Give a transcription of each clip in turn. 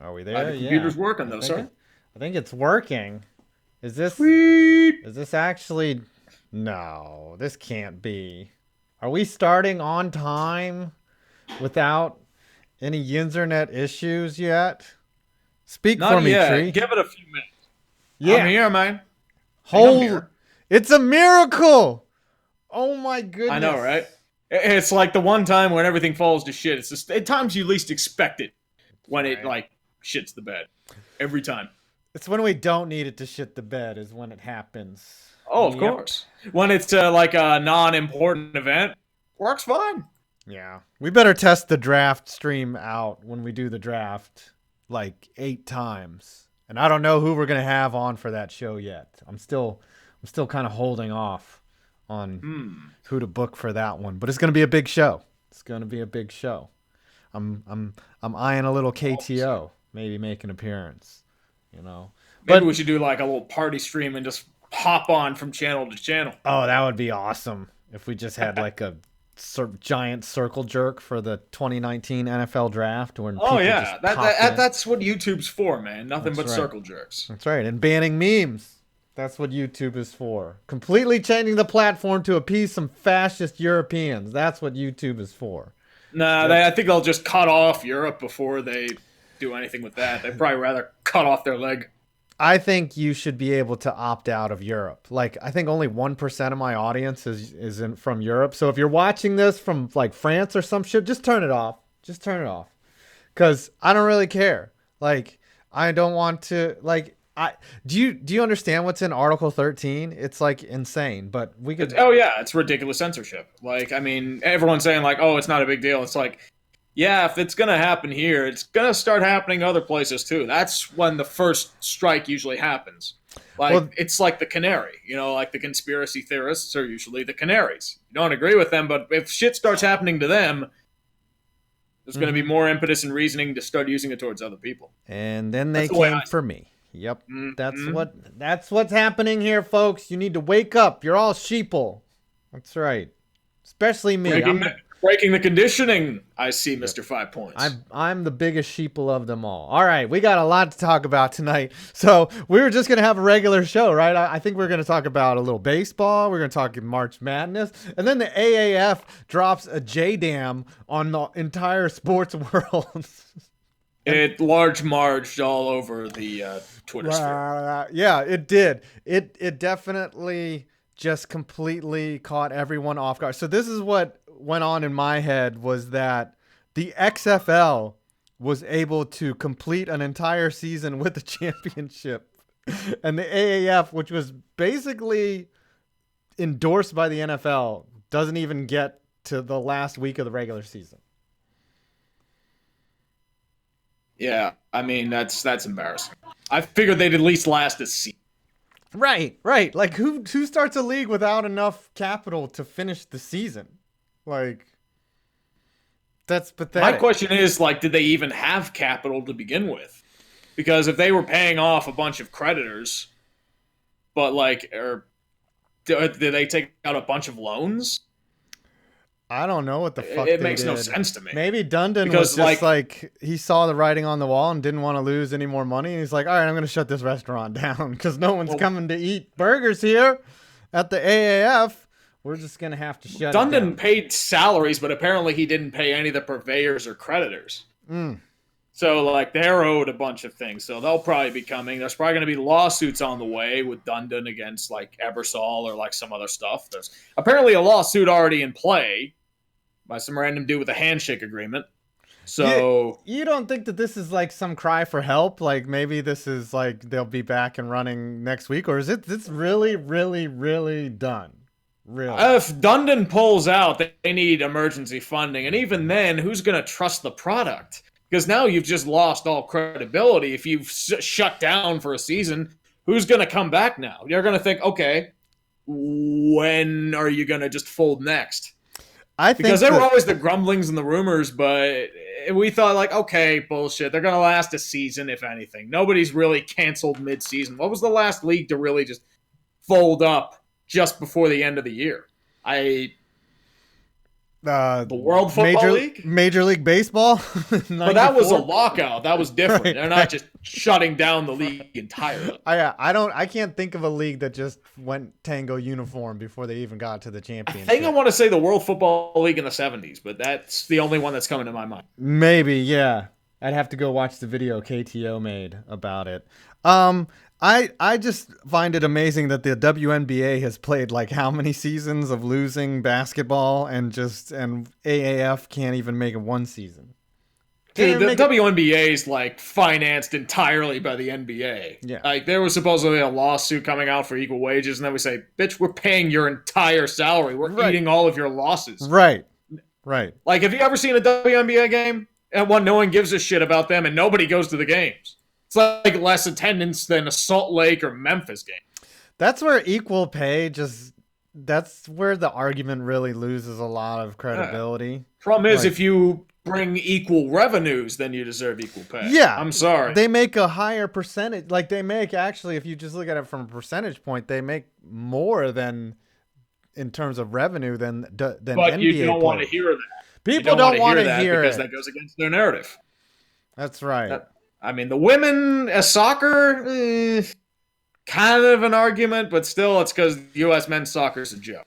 Are we there? The Yeah. computer's working though, sir. I think it's working. Is this Sweet. is this actually No, this can't be. Are we starting on time without any internet issues yet? Speak for Not me, yet. Tree. Give it a few minutes. I'm Yeah. here, man. I think I'm Whole here. It's a miracle. Oh my I know, right? goodness. It's like the one time when everything falls to shit. It's just at times you least expect it That's when it right. like shits the bed. Every time. It's when we don't need it to shit the bed is when it happens. Oh, of Yep. course. When it's like a non-important event, works fine. Yeah. We better test the draft stream out when we do the draft like 8 times. And I don't know who we're gonna have on for that show yet. I'm still kind of holding off on Hmm. who to book for that one. But it's gonna be a big show. It's gonna be a big show. I'm eyeing a little KTO, maybe make an appearance, you know. Maybe But we should do like a little party stream and just hop on from channel to channel. oh, that would be awesome if we just had like a giant circle jerk for the 2019 NFL draft when Oh people yeah, just popped in. that's what YouTube's for, man. Nothing That's but right. circle jerks. That's right. And banning memes. That's what YouTube is for. Completely changing the platform to appease some fascist Europeans. That's what YouTube is for. Nah, Yep. I think they'll just cut off Europe before they do anything with that. They'd probably rather cut off their leg. I think you should be able to opt out of Europe. Like, I think only 1% of my audience is from Europe. So if you're watching this from like France or some shit, just turn it off. Just turn it off. Cause I don't really care. Like, I don't want to like I do you understand what's in Article 13? It's like insane, but we could Oh yeah, it's ridiculous censorship. Like, I mean, everyone's saying like, "Oh, it's not a big deal." It's like, yeah, if it's gonna happen here, it's gonna start happening other places too. That's when the first strike usually happens. well Like, it's like the canary. Like the conspiracy theorists are usually the canaries. You don't agree with them, but if shit starts happening to them, there's gonna be mhm. more impetus and reasoning to start using it towards other people. And then they That's the way came I see for me. Yep. it. That's Mm-hmm. what's happening here, folks. You need to wake up. You're all sheeple. That's right. Especially me. Breaking breaking the conditioning. I see, Mister Five Points. I'm the biggest sheeple of them all. All right, we got a lot to talk about tonight. So we were just gonna have a regular show, right? I think we're gonna talk about a little baseball. We're gonna talk March Madness, and then the AAF drops a JDAM on the entire sports world. It large marged all over the Twitter sphere. Yeah, it did. It definitely just completely caught everyone off guard. So this is what went on in my head was that the XFL was able to complete an entire season with the championship. And the AAF, which was basically endorsed by the NFL, doesn't even get to the last week of the regular season. Yeah, I mean that's embarrassing. I figured they'd at least last a season. Right, right. Like who starts a league without enough capital to finish the season? Like that's My pathetic. question is, like, did they even have capital to begin with? Because if they were paying off a bunch of creditors, but like, or did they take out a bunch of loans? I don't know what the fuck It they makes no did. sense to me. Maybe Dundon was Because just like, like he saw the writing on the wall and didn't want to lose any more money. And he's like, all right, I'm going to shut this restaurant down because no one's well, coming to eat burgers here at the AAF. We're just going to have to shut it Dundon down. paid salaries, but apparently he didn't pay any of the purveyors or creditors. Mm. So, like, they're owed a bunch of things. So they'll probably be coming. There's probably going to be lawsuits on the way with Dundon against, like, Ebersol or, like, some other stuff. There's apparently a lawsuit already in play by some random dude with a handshake agreement. So, You don't think that this is like some cry for help? Like maybe this is like they'll be back and running next week, or is it this really, really, really done? Really? if Dundon pulls out, they need emergency funding. And even then, who's going to trust the product? Because now you've just lost all credibility. If you've shut down for a season, who's going to come back now? You're going to think, okay, when are you going to just fold next? I Because think there were that always the grumblings and the rumors, but we thought, like, okay, bullshit. They're going to last a season, if anything. Nobody's really canceled mid-season. What was the last league to really just fold up just before the end of the year? I Uh, The World Football League? Major League Baseball. But that was a 94? lockout. That was different. Right, They're not right. just shutting down the league entirely. I can't think of a league that just went tango uniform before they even got to the I think I championship. want to say the World Football League in the 70s, but that's the only one that's coming to my mind. Maybe, yeah. I'd have to go watch the video KTO made about it. Um, I just find it amazing that the WNBA has played like how many seasons of losing basketball and AAF can't even make it one season. Dude, Can't the make it. WNBA is like financed entirely by the NBA. Yeah. Like there was supposedly a lawsuit coming out for equal wages, and then we say, "Bitch, we're paying your entire salary. We're Right. eating all of your losses." Right. Right. Like, have you ever seen a WNBA game and one no one gives a shit about them and nobody goes to the games? It's like less attendance than a Salt Lake or Memphis game. That's where equal pay that's where the argument really loses a lot of credibility. Problem is, Like- if you bring equal revenues, then you deserve equal pay. Yeah. I'm sorry. They make a higher percentage. Like they make actually, if you just look at it from a percentage point, they make more than in terms of revenue than but NBA you don't want to players. hear that. People don't want to that hear because it. that goes against their narrative. That's right. I mean, the women as soccer, kind of an argument, but still, it's because U.S. men's soccer is a joke.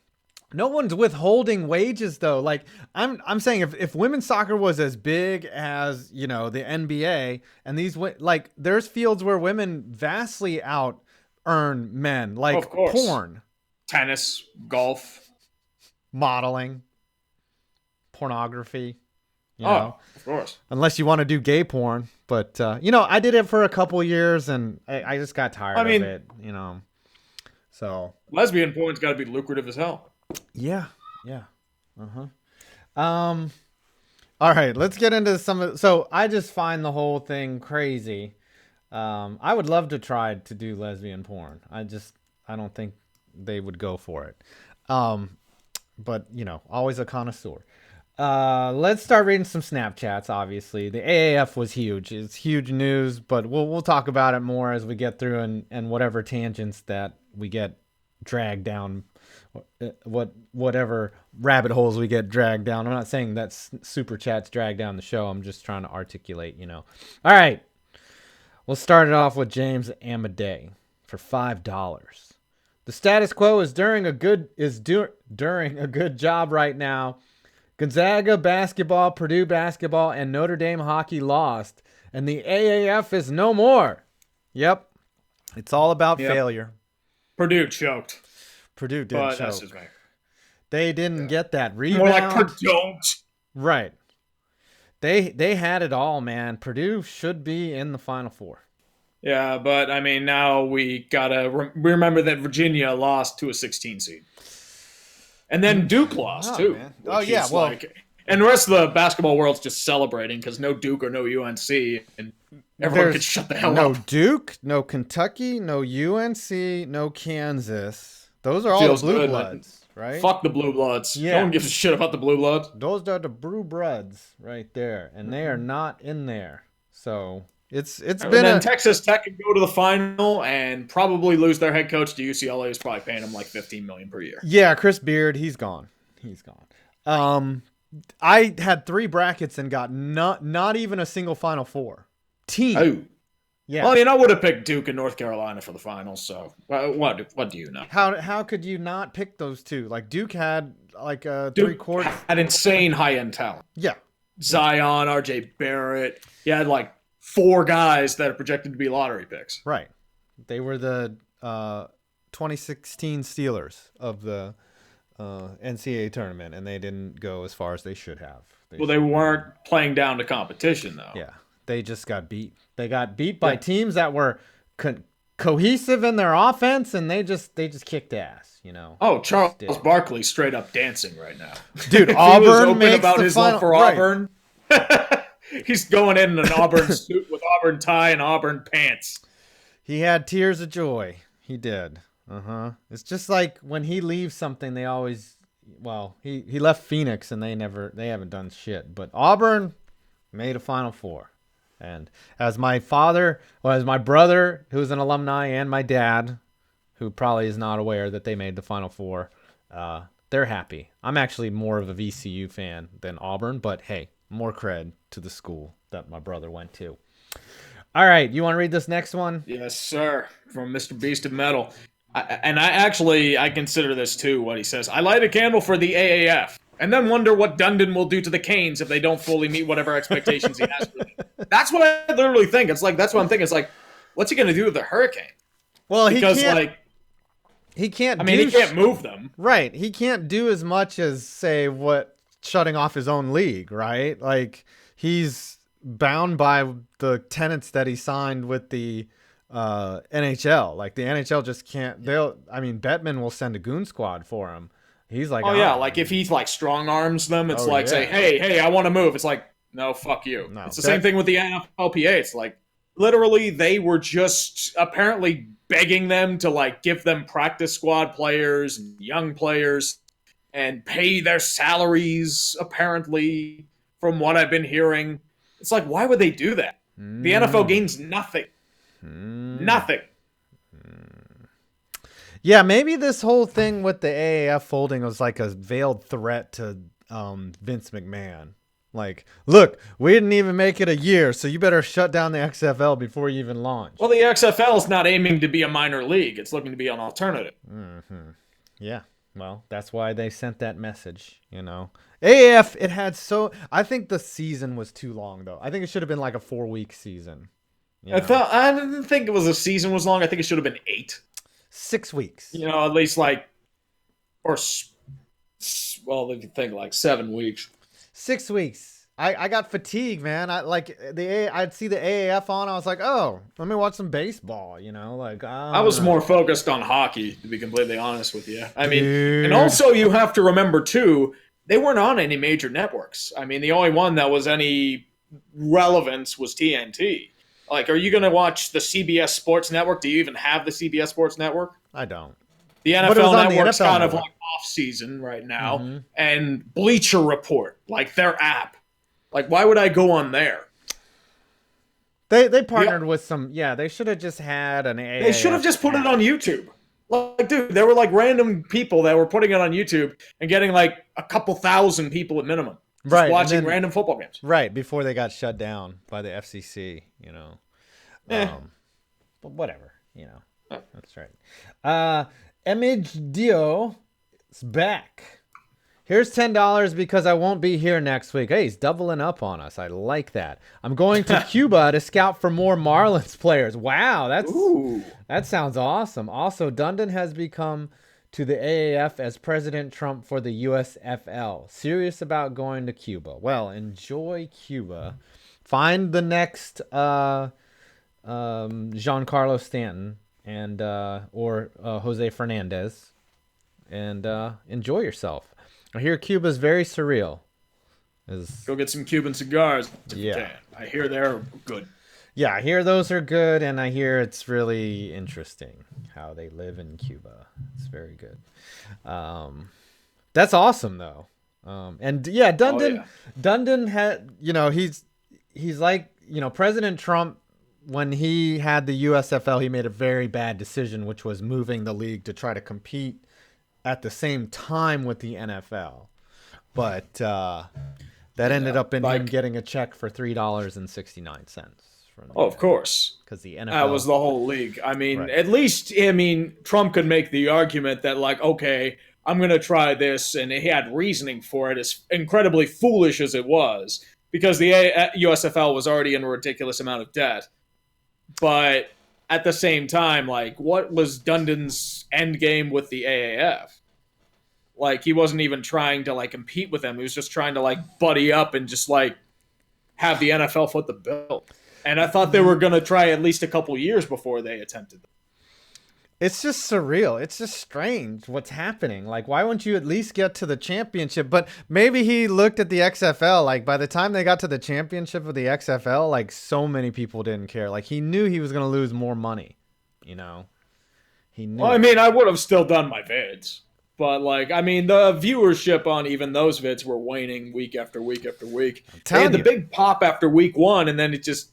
No one's withholding wages though. Like I'm saying, if women's soccer was as big as the NBA and like there's fields where women vastly out earn men, like Of course. porn, Tennis, golf. modeling, pornography. You know, Of course. unless you want to do gay porn, but I did it for a couple years and I just got tired of it. So Lesbian porn's got to be lucrative as hell. yeah. All right, let's get into so I just find the whole thing crazy. I would love to try to do lesbian porn. I don't think they would go for it. But always a connoisseur. Let's start reading some Snapchats. Obviously, the AAF was huge. It's huge news, but we'll talk about it more as we get through and whatever tangents that we get dragged down, whatever rabbit holes we get dragged down. I'm not saying that super chats drag down the show. I'm just trying to articulate. All right, we'll start it off with James Amadei for $5. The status quo is during a good job right now. Gonzaga basketball, Purdue basketball, and Notre Dame hockey lost, and the AAF is no more. Yep. It's all about failure. Purdue choked. Purdue did But choke. that's just me. They didn't get that rebound. More like Purdue. Right. They had it all, man. Purdue should be in the Final Four. Yeah, but I mean, now we gotta remember that Virginia lost to a 16 seed. And then Duke lost, too. Man. Oh, yeah, and the rest of the basketball world's just celebrating because no Duke or no UNC, and everyone can shut the hell up. No Duke, no Kentucky, no UNC, no Kansas. Those are all Feels the Blue good, Bloods, right? Fuck the Blue Bloods. Yeah. No one gives a shit about the Blue Bloods. Those are the Blue Bloods right there, and they are not in there. So it's And been then Texas Tech can go to the final and probably lose their head coach to UCLA, who's probably paying them like $15 million per year. Yeah, Chris Beard, he's gone. I had 3 brackets and got not even a single Final Four team. Oh. Yeah. Well, I mean, I would have picked Duke and North Carolina for the finals, so what do you know? How could you not pick those two? Like Duke had like a Duke 3/4. had insane high-end talent. Yeah. Zion, RJ Barrett. He had like 4 guys that are projected to be lottery picks. Right. They were the 2016 Steelers of the NCAA tournament, and they didn't go as far as they should have. They weren't playing down to competition, though. Yeah. They just got beat. They got beat by teams that were cohesive in their offense, and they just kicked ass, Oh, Charles Barkley straight up dancing right now. Dude, If Auburn he was open makes about the his final, love for right. Auburn. He's going in an Auburn suit with Auburn tie and Auburn pants. He had tears of joy. He did. It's just like when he leaves something, they always, he left Phoenix and they haven't done shit. But Auburn made a Final Four. And as my brother, who's an alumni, and my dad, who probably is not aware that they made the Final Four, they're happy. I'm actually more of a VCU fan than Auburn, but hey, more cred to the school that my brother went to. All right, you want to read this next one? Yes, sir. From Mr. Beast of Metal. I consider this too, what he says. I light a candle for the AAF, and then wonder what Dundon will do to the Canes if they don't fully meet whatever expectations he has for them. That's what I literally think. It's like, that's what I'm thinking. It's like, what's he going to do with the Hurricane? Well, Because, he can't. I mean, he can't move them. Right. He can't do as much as, say, what shutting off his own league, right? Like, he's bound by the tenets that he signed with the NHL. Like, the NHL just can't. Bettman will send a goon squad for him. He's like, oh yeah, like if he like strong arms them, it's say, hey, I want to move. It's like, no, fuck you. No, it's the same thing with the NFLPA. It's like, literally, they were just apparently begging them to like give them practice squad players and young players and pay their salaries, apparently, from what I've been hearing. It's like, why would they do that? The NFL gains nothing. Nothing. Yeah, maybe this whole thing with the AAF folding was like a veiled threat to Vince McMahon. Like, look, we didn't even make it a year, so you better shut down the XFL before you even launch. Well, the XFL is not aiming to be a minor league. It's looking to be an alternative. Mm-hmm. Yeah, well, that's why they sent that message, you know. AAF, I think the season was too long, though. I think it should have been like a 4-week season. I didn't think it was a season was long. I think it should have been 8. 6 weeks. You know, at least like, or, well, if you think like 7 weeks. 6 weeks. I got fatigued, man. I'd see the AAF on. I was like, oh, let me watch some baseball. You know, like I was more focused on hockey, to be completely honest with you. I mean, and also you have to remember too, they weren't on any major networks. I mean, the only one that was any relevance was TNT. Like, are you going to watch the CBS Sports Network? Do you even have the CBS Sports Network? I don't. The NFL Network's kind of like off season right now, and Bleacher Report, like their app. Like, why would I go on there? They partnered with some. Yeah, they should have just had an AAF. They should have just put it on YouTube. Like, dude, there were like random people that were putting it on YouTube and getting like a couple thousand people at minimum. Just watching random football games. Right, before they got shut down by the FCC, you know. But whatever, you know. That's right. Image Dio is back. Here's $10 because I won't be here next week. Hey, he's doubling up on us. I like that. I'm going to Cuba to scout for more Marlins players. Wow, that sounds awesome. Also, Dundon has become to the AAF as President Trump for the USFL. Serious about going to Cuba. Well, enjoy Cuba. Find the next Giancarlo Stanton and or Jose Fernandez, and enjoy yourself. I hear Cuba's very surreal. Go get some Cuban cigars if you can. I hear they're good. Yeah, I hear those are good, and I hear it's really interesting how they live in Cuba. It's very good. That's awesome, though. And yeah, Dundon had, you know, he's like, you know, President Trump, when he had the USFL, he made a very bad decision, which was moving the league to try to compete at the same time with the NFL. But that ended up in him getting a check for $3.69. Of course. Because the NFL... That was the whole league. I mean, at least, Trump could make the argument that, like, okay, I'm going to try this, and he had reasoning for it, as incredibly foolish as it was, because the USFL was already in a ridiculous amount of debt. But at the same time, like, what was Dundon's end game with the AAF? Like, he wasn't even trying to, like, compete with them. He was just trying to, like, buddy up and just, like, have the NFL foot the bill. And I thought they were going to try at least a couple years before they attempted that. It's just surreal. It's just strange what's happening. Like, why wouldn't you at least get to the championship? But maybe he looked at the XFL. Like, by the time they got to the championship of the XFL, like, so many people didn't care. Like, he knew he was going to lose more money, you know? He knew. Well, I mean, I would have still done my vids. But, like, I mean, the viewership on even those vids were waning week after week after week. They had the big pop after week 1, and then it just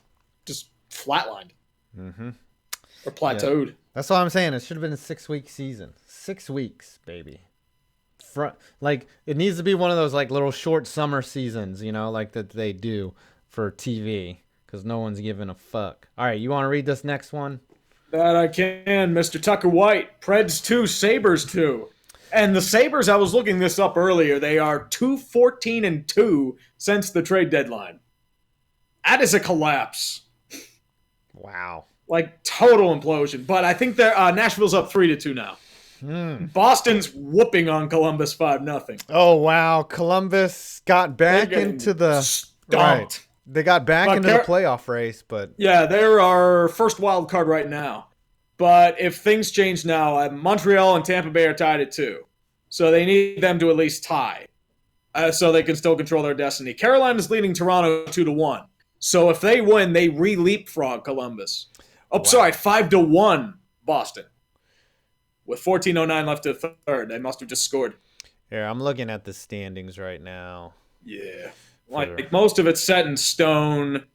flatlined. Or plateaued. Yeah. That's what I'm saying. It should have been a 6-week season. 6 weeks, baby. like it needs to be one of those like little short summer seasons, like that they do for TV because no one's giving a fuck. All right, you want to read this next one? That I can, Mr. Tucker White. Preds 2, Sabres 2. And the Sabres, I was looking this up earlier, they are 2-14-2 since the trade deadline. That is a collapse. Wow. Like, total implosion. But I think they're Nashville's up 3-2 now. Boston's whooping on Columbus 5-0. Oh, wow. Columbus got back into the... Stomped. Right. They got back into the playoff race, but... Yeah, they're our first wild card right now. But if things change now, Montreal and Tampa Bay are tied at 2. So they need them to at least tie. So they can still control their destiny. Carolina's leading Toronto 2-1. So if they win, they re-leapfrog Columbus. Oh, wow. Sorry, 5-1 Boston. With 14:09 left to the third. They must have just scored. Here, I'm looking at the standings right now. Yeah. Like most of it's set in stone.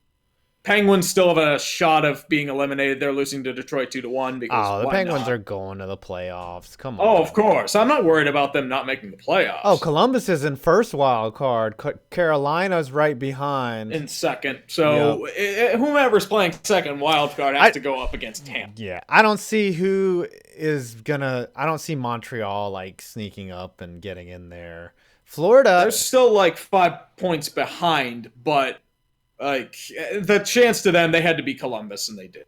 Penguins still have a shot of being eliminated. They're losing to Detroit 2-1 because the Penguins are going to the playoffs. Come on. Oh, of course. I'm not worried about them not making the playoffs. Oh, Columbus is in first wild card. Carolina's right behind. In second. So whomever's playing second wild card has to go up against Tampa. Yeah. I don't see who is gonna. I don't see Montreal like sneaking up and getting in there. Florida. They're still like 5 points behind, but like the chance to them, they had to beat Columbus, and they did.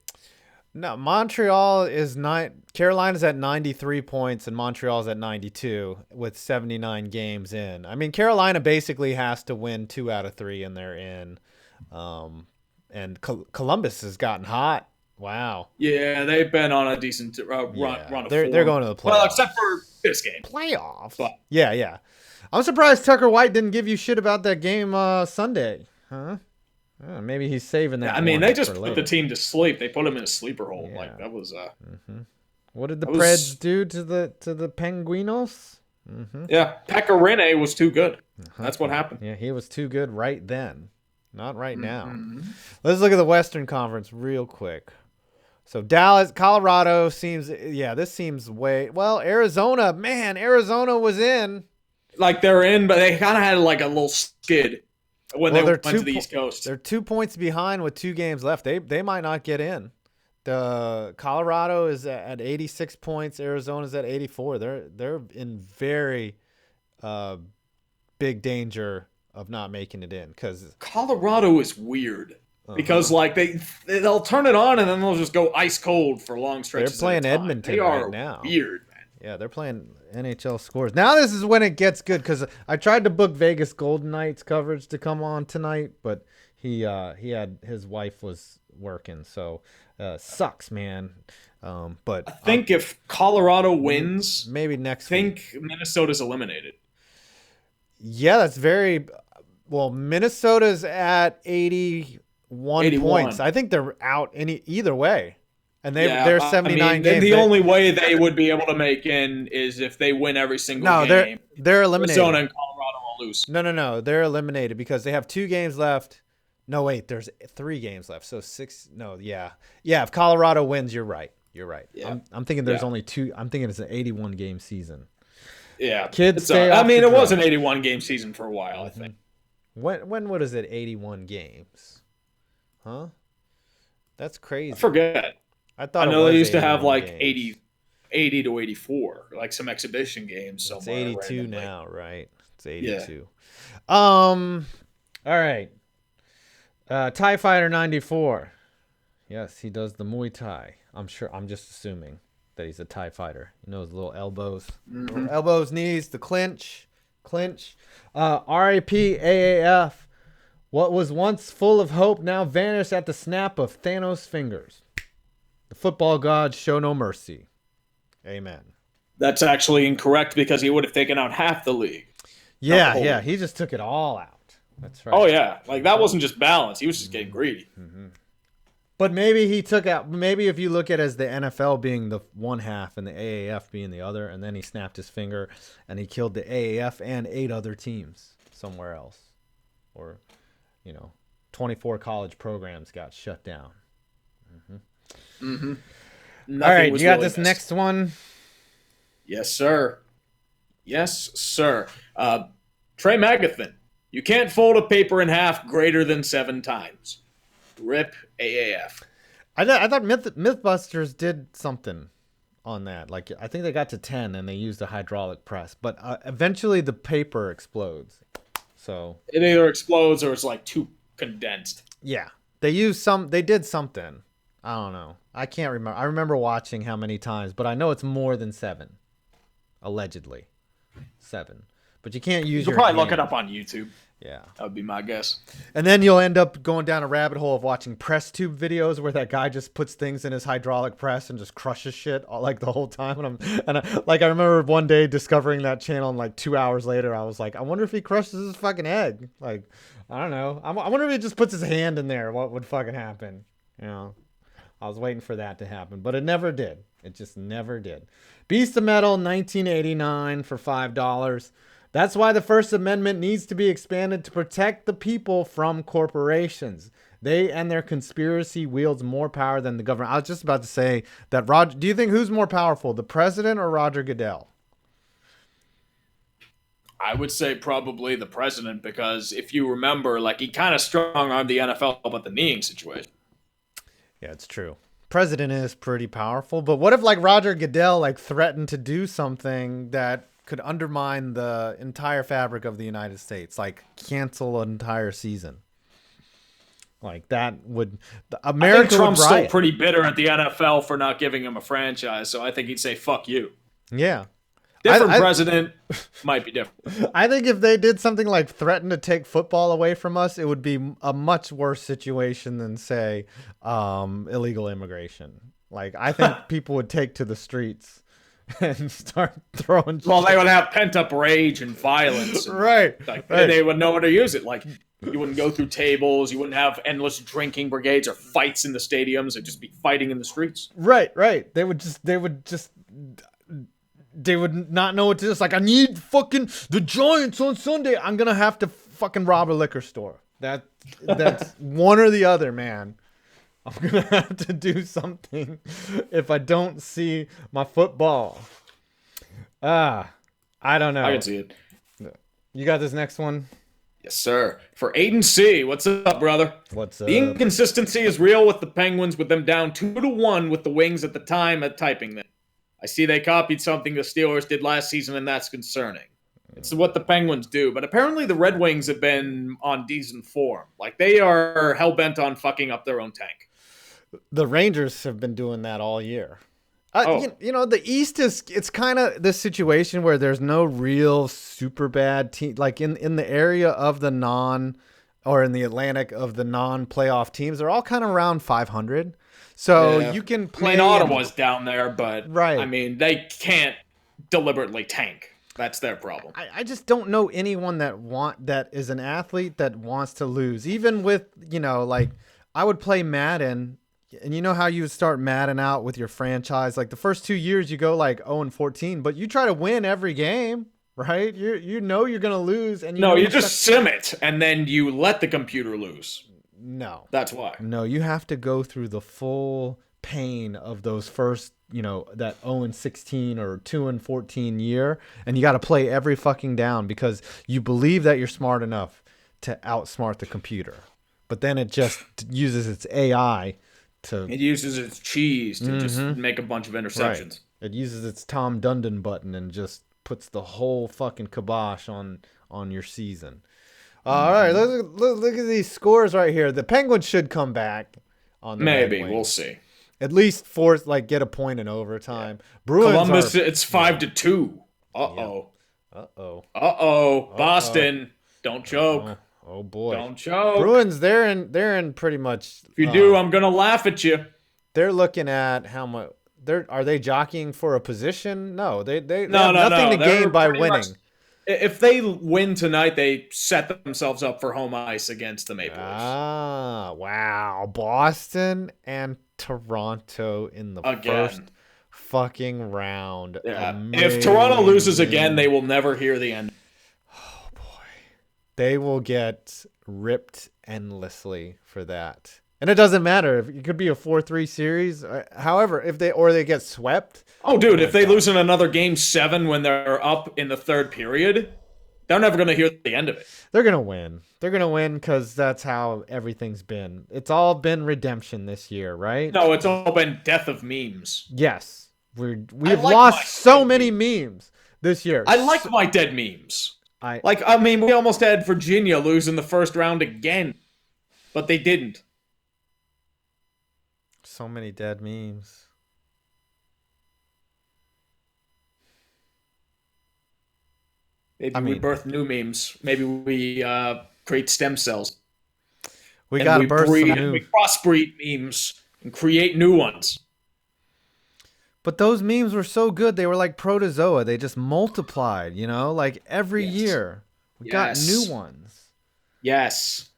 No, Montreal is Carolina's at 93 points, and Montreal's at 92 with 79 games in. I mean, Carolina basically has to win 2 out of 3, and they're in. And Columbus has gotten hot. Wow. Yeah, they've been on a decent run of form. They're going to the playoffs. Well, except for this game. Playoffs? But, yeah. I'm surprised Tucker White didn't give you shit about that game Sunday. Huh? Maybe he's saving that. I mean, they just put the team to sleep. They put him in a sleeper hole. Yeah. Like that was. What did the Preds do to the Penguinos? Yeah, Pecorine was too good. That's what happened. Yeah, he was too good right then, not right now. Let's look at the Western Conference real quick. So Dallas, Colorado seems. Yeah, this seems way. Well, Arizona was in. Like they're in, but they kind of had like a little skid. When they went to the East Coast. They're 2 points behind with 2 games left. They might not get in. The Colorado is at 86 points. Arizona's at 84. They're in very big danger of not making it in because Colorado is weird because like they'll turn it on and then they'll just go ice cold for long stretches. They're playing Edmonton right now. Weird, man. Yeah, they're playing NHL scores. Now this is when it gets good because I tried to book Vegas Golden Knights coverage to come on tonight, but his wife was working, so sucks, man. But I think if Colorado wins, maybe next week, Minnesota's eliminated. Yeah, that's very well. Minnesota's at 81 points. I think they're out either way. And they're 79 games. The only way they would be able to make in is if they win every single game. They're eliminated. Arizona and Colorado will lose. No. They're eliminated because they have 2 games left. No, wait. There's 3 games left. So 6. No, yeah. Yeah, if Colorado wins, you're right. Yeah. I'm thinking there's only 2. I'm thinking it's an 81 game season. Yeah. Kids it was an 81 game season for a while, I think. When what is it? 81 games. Huh? That's crazy. I forget. I know they used to have like games. 80 to 84, like some exhibition games somewhere. It's 82 now, right? It's 82. Yeah. All right. TIE Fighter 94. Yes, he does the Muay Thai. I'm just assuming that he's a TIE Fighter. He knows little elbows. Little elbows, knees, the clinch. RIP AAF. What was once full of hope now vanished at the snap of Thanos' fingers. The football gods show no mercy. Amen. That's actually incorrect because he would have taken out half the league. Yeah. He just took it all out. That's right. Oh, yeah. Like, that wasn't just balance. He was just getting greedy. But maybe he took out... Maybe if you look at it as the NFL being the one half and the AAF being the other, and then he snapped his finger and he killed the AAF and 8 other teams somewhere else. Or, 24 college programs got shut down. All right, you got this next one? Yes, sir. Yes, sir. Trey Magathin. You can't fold a paper in half greater than 7 times. Rip AAF. I thought Mythbusters did something on that. Like I think they got to 10 and they used a hydraulic press, but eventually the paper explodes. So it either explodes or it's like too condensed. Yeah, they did something. I don't know. I can't remember. I remember watching how many times, but I know it's more than 7. Allegedly, 7. But you can't use. You could probably look it up on YouTube. Yeah, that would be my guess. And then you'll end up going down a rabbit hole of watching press tube videos where that guy just puts things in his hydraulic press and just crushes shit like the whole time. I remember one day discovering that channel, and like 2 hours later, I was like, I wonder if he crushes his fucking egg. Like, I don't know. I wonder if he just puts his hand in there. What would fucking happen? You know, I was waiting for that to happen, but it never did. It just never did. Beast of Metal, 1989 for $5. That's why the First Amendment needs to be expanded to protect the people from corporations. They and their conspiracy wields more power than the government. I was just about to say that do you think who's more powerful, the president or Roger Goodell? I would say probably the president, because if you remember, like, he kind of strong-armed the NFL about the kneeing situation. Yeah, it's true. President is pretty powerful, but what if like Roger Goodell like threatened to do something that could undermine the entire fabric of the United States, like cancel an entire season? Like that would America. I think Trump's still pretty bitter at the NFL for not giving him a franchise, so I think he'd say "fuck you." Yeah, different president might be different. I think if they did something like threaten to take football away from us, it would be a much worse situation than say illegal immigration. Like I think people would take to the streets and start throwing. Well, they would have pent up rage and violence, and, right? Like, right. They would know how to use it. Like you wouldn't go through tables, you wouldn't have endless drinking brigades or fights in the stadiums. It'd just be fighting in the streets. Right. They would not know what to do. It's like, I need fucking the Giants on Sunday. I'm gonna have to fucking rob a liquor store. That's one or the other, man. I'm going to have to do something if I don't see my football. I don't know. I can see it. You got this next one? Yes, sir. For Aiden C. What's up, brother? What's up? The inconsistency is real with the Penguins, with them down 2-1 with the Wings at the time at typing them. I see they copied something the Steelers did last season, and that's concerning. It's what the Penguins do, but apparently the Red Wings have been on decent form. Like, they are hell-bent on fucking up their own tank. The Rangers have been doing that all year. You know, the East it's kind of this situation where there's no real super bad team. Like in the area of the in the Atlantic of the non-playoff teams, they're all kind of around 500. So you can play. I mean, Ottawa's down there, but right. I mean, they can't deliberately tank. That's their problem. I just don't know anyone that is an athlete that wants to lose. Even with, you know, like I would play Madden. And you know how you would start Madden out with your franchise? Like the first 2 years you go like 0-14, but you try to win every game, right? You know you're going to lose. And you just sim it and then you let the computer lose. No. That's why. No, you have to go through the full pain of those first, you know, that 0-16 or 2-14 year. And you got to play every fucking down because you believe that you're smart enough to outsmart the computer. But then it just uses its AI. It uses its cheese to just make a bunch of interceptions. Right. It uses its Tom Dundon button and just puts the whole fucking kibosh on your season. All right, look at these scores right here. The Penguins should come back on the Maybe, we'll see. At least get a point in overtime. Yeah. Bruins Columbus, it's 5-2. Uh-oh. Yeah. Uh-oh. Boston, don't choke. Oh boy! Don't choke. Bruins, they're in pretty much. If you do, I'm gonna laugh at you. They're looking at how much. Are they jockeying for a position? No, they have nothing to gain by winning. Much, if they win tonight, they set themselves up for home ice against the Maple Leafs. Ah, wow! Boston and Toronto in the first fucking round. Yeah. If Toronto loses again, they will never hear the end. They will get ripped endlessly for that. And it doesn't matter if it could be a 4-3 series. However, if they get swept, Oh, oh dude, my if they god, lose in another game 7 when they're up in the third period, they're never going to hear the end of it. they're gonna win. They're gonna win because that's how everything's been. It's all been redemption this year, right? No, it's all been death of memes. Yes, I we've like my lost so dead many memes. memes this year. I like my dead memes. I Like, I mean, we almost had Virginia lose in the first round again, but they didn't. so many dead memes. Maybe I we mean, birth new memes. Maybe we create stem cells we and got to we burst some breed and new. we crossbreed memes and create new ones. But those memes were so good. They were like protozoa. They just multiplied, like every Yes. year. We got new Yes. ones. Yes.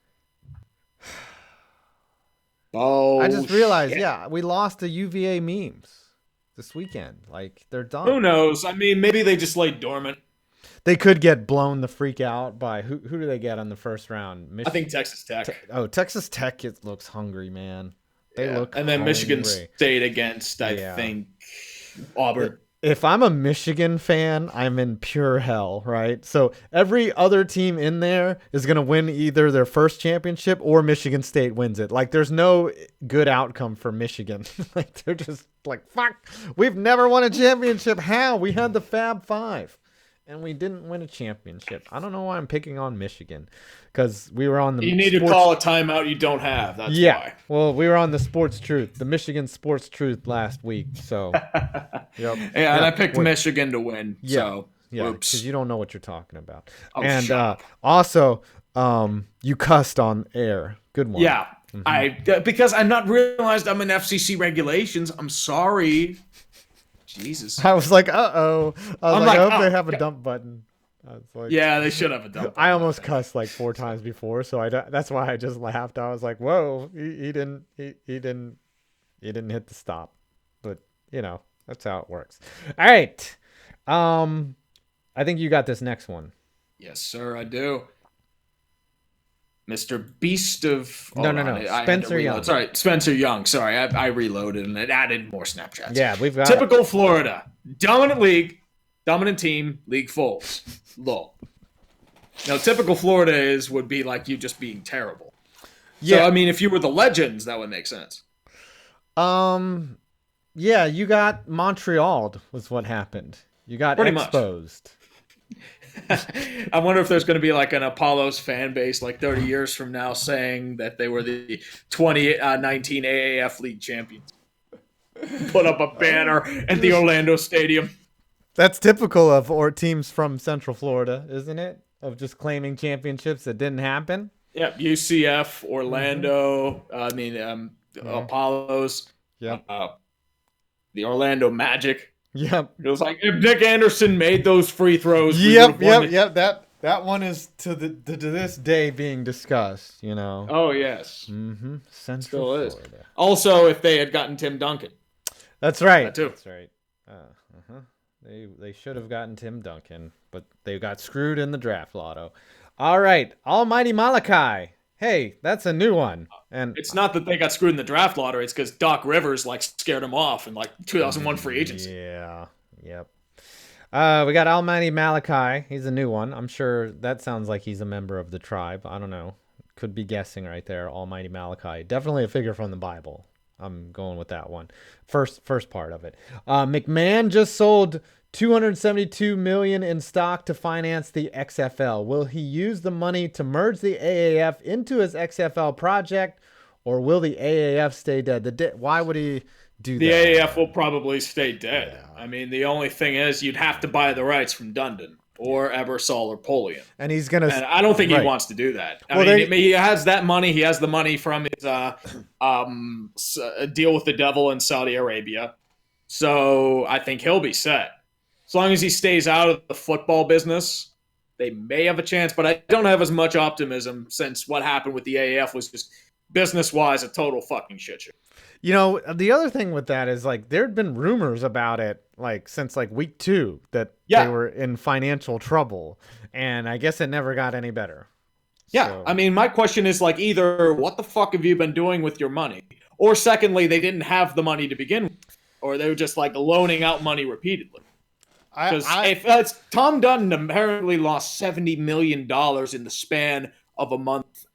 I Oh just realized, shit. yeah, we lost the UVA memes this weekend. Like they're done. Who knows? I mean, maybe they just lay dormant. They could get blown the freak out by who do they get on the first round? I think Texas Tech. Texas Tech looks hungry, man. They Yeah. look And then Michigan hungry. State against, I Yeah. think, Auburn. If I'm a Michigan fan, I'm in pure hell, right? So every other team in there is going to win either their first championship or Michigan State wins it. Like there's no good outcome for Michigan. Like they're just like, fuck, we've never won a championship. How? We had the Fab Five and we didn't win a championship. I don't know why I'm picking on Michigan because we were on the You need to call a timeout you don't have. That's why. Well, we were on the Sports Truth, the Michigan Sports Truth last week. So, yep. Yeah, and I picked Michigan to win. Yeah. So, Yeah, oops. because you don't know what you're talking about. Oh, and shut up. also, you cussed on air. Good one. Yeah. Because I not realized I'm in FCC regulations. I'm sorry. Jesus. I was like, uh-oh. I was I'm like, I like, hope they oh, have a dump button. I was like, Yeah, they should have a dump. I almost cussed like 4 times before, so that's why I just laughed. I was like, whoa, he didn't hit the stop. But, that's how it works. All right. I think you got this next one. Yes, sir, I do. Mr. Beast of No. Spencer Young. Sorry, Spencer Young. Sorry, I reloaded and it added more Snapchats. Yeah, we've got Typical Florida. Dominant league, dominant team, league folds. Lol. Now, typical Florida would be like you just being terrible. Yeah. So, I mean, if you were the Legends, that would make sense. Yeah, you got Montreal was what happened. You got Pretty much. exposed. I wonder if there's going to be like an Apollo's fan base like 30 years from now saying that they were the 2019 AAF League champions. Put up a banner at the Orlando Stadium. That's typical of teams from Central Florida, isn't it? Of just claiming championships that didn't happen. Yep, UCF, Orlando, Apollos, Yep. The Orlando Magic. Yep. It was like, if Nick Anderson made those free throws, we would've won it. Yep. That one is to this day being discussed. Oh, yes. Mm-hmm. Central Still is. Florida. Also, if they had gotten Tim Duncan. That's right. That too. That's right. They should have gotten Tim Duncan, but they got screwed in the draft lotto. All right, Almighty Malachi. Hey, that's a new one. And It's not that they got screwed in the draft lottery. It's because Doc Rivers scared them off in 2001 free agency. Yeah. Yep. We got Almighty Malachi. He's a new one. I'm sure that sounds like he's a member of the tribe. I don't know. Could be guessing right there. Almighty Malachi. Definitely a figure from the Bible. I'm going with that one. First part of it. McMahon just sold $272 million in stock to finance the XFL. Will he use the money to merge the AAF into his XFL project, or will the AAF stay dead? Why would he do The that? AAF will probably stay dead. Yeah. I mean, the only thing is you'd have to buy the rights from Dundon or Ebersol or Polian. And he's gonna. And I don't think right. he wants to do that. Well, He has that money. He has the money from his deal with the devil in Saudi Arabia. So I think he'll be set. As long as he stays out of the football business, they may have a chance. But I don't have as much optimism since what happened with the AAF was just business-wise a total fucking shit show. The other thing with that is there'd been rumors about it since week 2 that Yeah. they were in financial trouble, and I guess it never got any better. Yeah, So I mean, my question is like either what the fuck have you been doing with your money, or secondly, they didn't have the money to begin with, or they were just like loaning out money repeatedly. Because I if Tom Dunn apparently lost $70 million in the span of a month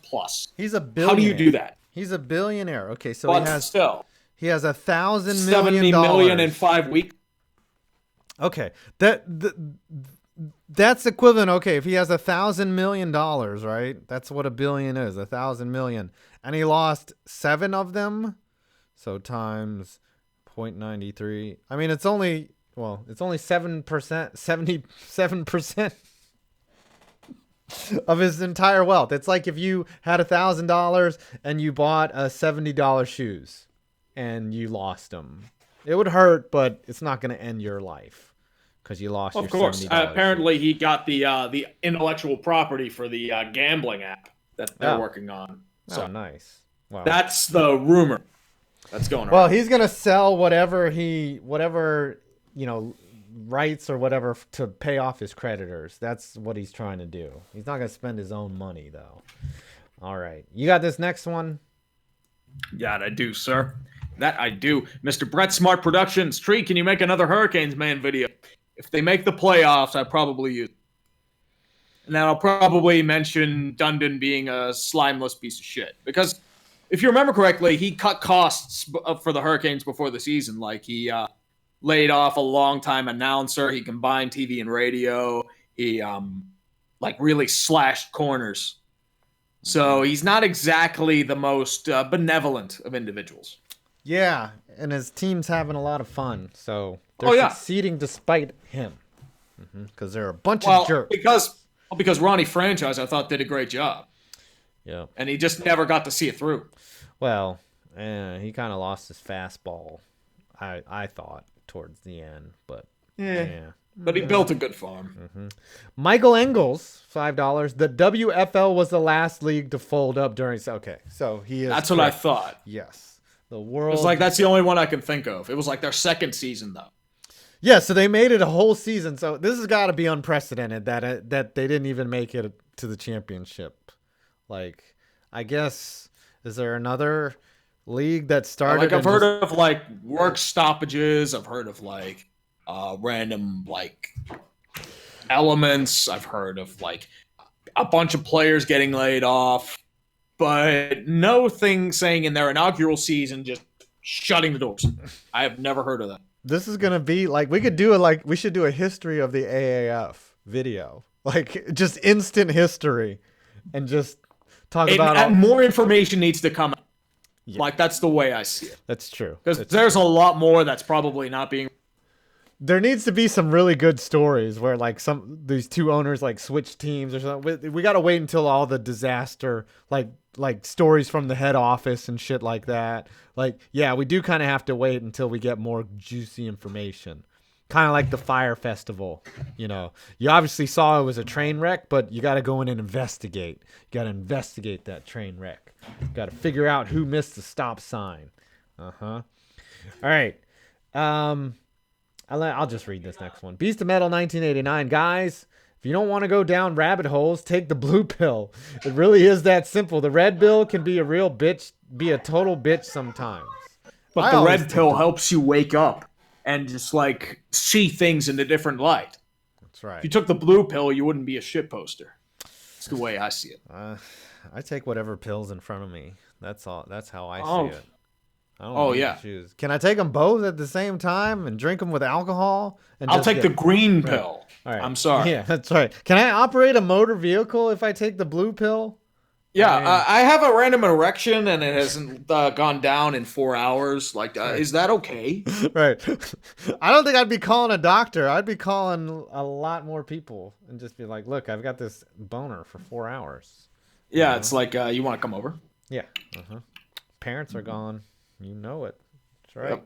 plus. he's a How do you do billionaire. that? He's a billionaire. Okay, so But still, he has $1,000 million. 70 million in 5 weeks. Okay, that's equivalent. Okay, if he has $1,000 million, right? That's what a billion is, 1,000 million, and he lost 7 of them. So times 0.93. I mean, it's only 7%, 77% of his entire wealth. It's like if you had $1,000 and you bought a $70 shoes and you lost them. It would hurt, but it's not going to end your life because you lost your $70. Of course. Apparently, he got the intellectual property for the gambling app that they're working on. So nice. Wow. that's the rumor that's going around. Well, he's going to sell whatever rights or whatever to pay off his creditors. That's what he's trying to do. He's not going to spend his own money, though. All right. You got this next one? Yeah, I do, sir. That I do. Mr. Brett Smart Productions. Tree, can you make another Hurricanes man video? If they make the playoffs, I probably use it. And then I'll probably mention Dundon being a slimeless piece of shit. Because if you remember correctly, he cut costs for the Hurricanes before the season. Like, he laid off a long-time announcer. He combined TV and radio. He, really slashed corners. So he's not exactly the most benevolent of individuals. Yeah, and his team's having a lot of fun. So they're succeeding despite him. Because they're a bunch of jerks. Because Ronnie Franchise, I thought, did a great job. Yeah. And he just never got to see it through. Well, he kind of lost his fastball, I thought, towards the end. But, yeah. But he built a good farm. Michael Engels, $5. The WFL was the last league to fold up during... Okay, so he is... That's what I thought. Yes. The world... It's like, that's the only one I can think of. It was like their second season, though. Yeah, so they made it a whole season. So this has got to be unprecedented that they didn't even make it to the championship. Like, I guess, is there another league that started? Like, I've heard of like work stoppages. I've heard of like random like elements. I've heard of like a bunch of players getting laid off, but no thing saying in their inaugural season just shutting the doors. I have never heard of that. This is gonna be like we should do a history of the AAF video, like just instant history, and just talk about more information needs to come out. Yeah. Like, that's the way I see it. That's true. Because there's a lot more that's probably not being. There needs to be some really good stories where like these two owners like switch teams or something. We got to wait until all the disaster like stories from the head office and shit like that. Like, yeah, we do kind of have to wait until we get more juicy information. Kind of like the fire festival, you obviously saw it was a train wreck, but you got to go in and investigate. You got to investigate that train wreck. You got to figure out who missed the stop sign. All right. I'll just read this next one. Beast of Metal 1989. Guys, if you don't want to go down rabbit holes, take the blue pill. It really is that simple. The red pill can be a real bitch, be a total bitch sometimes. But the red pill helps you wake up and just like see things in a different light. That's right. If you took the blue pill, you wouldn't be a shit poster. That's the way I see it. I take whatever pill's in front of me. That's all. That's how I see it. Choose. Can I take them both at the same time and drink them with alcohol? I'll take the green pill. All right. I'm sorry. Yeah, that's right. Can I operate a motor vehicle if I take the blue pill? Yeah, I have a random erection and it hasn't gone down in 4 hours. Like, is that okay? Right. I don't think I'd be calling a doctor. I'd be calling a lot more people and just be like, look, I've got this boner for 4 hours. Yeah, it's like, you want to come over? Yeah. Parents are gone. You know it. That's right.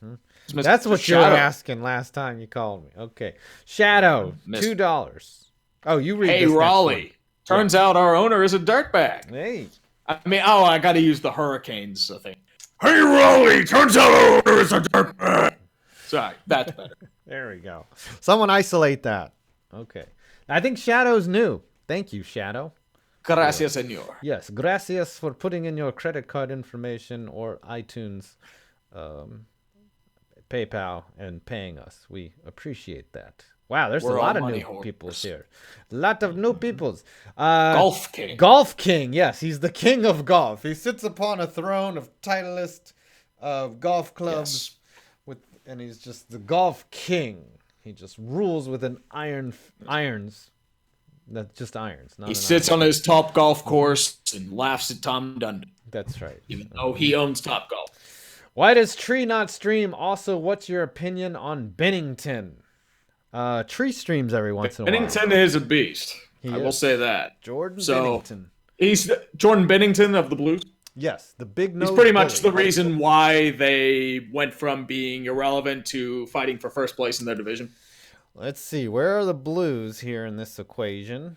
Yep. That's what you were asking last time you called me. Okay. Shadow, $2. Oh, you read this. Hey, Raleigh. Turns out our owner is a dirtbag. Hey. I mean, I got to use the Hurricanes thing. Hey, Raleigh. Turns out our owner is a dirtbag. Sorry, that's better. There we go. Someone isolate that. Okay. I think Shadow's new. Thank you, Shadow. Gracias, senor. Yes, gracias for putting in your credit card information or iTunes, PayPal, and paying us. We appreciate that. Wow, there's We're a all lot of money new whores. peoples here. A lot of new peoples. Golf King. Golf King, yes, he's the king of golf. He sits upon a throne of Titleist of golf clubs, and he's just the golf king. He just rules with an irons. That's just irons. He sits on his top golf course and laughs at Tom Dundon. That's right. Even though he owns Top Golf. Why does Tree not stream? Also, what's your opinion on Bennington? Tree streams every once in a while. Bennington is a beast. I will say that. Jordan Bennington. He's Jordan Bennington of the Blues. Yes, the big nose. He's pretty much the reason why they went from being irrelevant to fighting for first place in their division. Let's see. Where are the Blues here in this equation?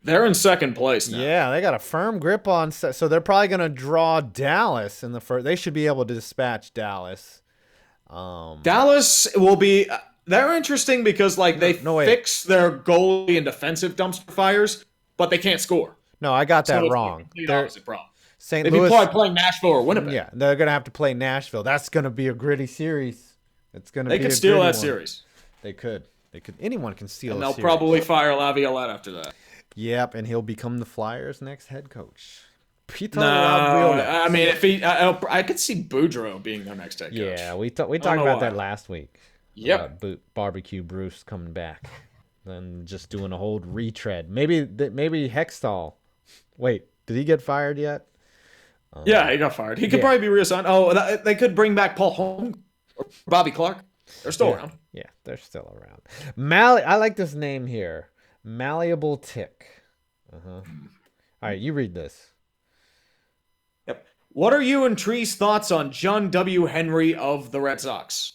They're in second place now. Yeah, they got a firm grip on. So they're probably going to draw Dallas in the first. They should be able to dispatch Dallas. Dallas will be. They're interesting because they fix their goalie and defensive dumpster fires, but they can't score. No, I got that wrong. They're opposite problem. St. They'd Louis be probably playing Nashville or Winnipeg. Yeah, they're going to have to play Nashville. That's going to be a gritty series. It's going to be. They could steal that series. They could. Anyone can steal. And they'll probably fire Laviolette after that. Yep, and he'll become the Flyers' next head coach. Peter Laviolette. I mean, if he, I could see Boudreaux being their next head coach. Yeah, we talked about that last week. Yep. Barbecue Bruce coming back, then just doing a whole retread. Maybe Hextall. Wait, did he get fired yet? Yeah, he got fired. He could probably be reassigned. Oh, they could bring back Paul Holm or Bobby Clark. They're still around. Yeah, they're still around. I like this name here. Malleable Tick. All right, you read this. Yep. What are you and Tree's thoughts on John W. Henry of the Red Sox?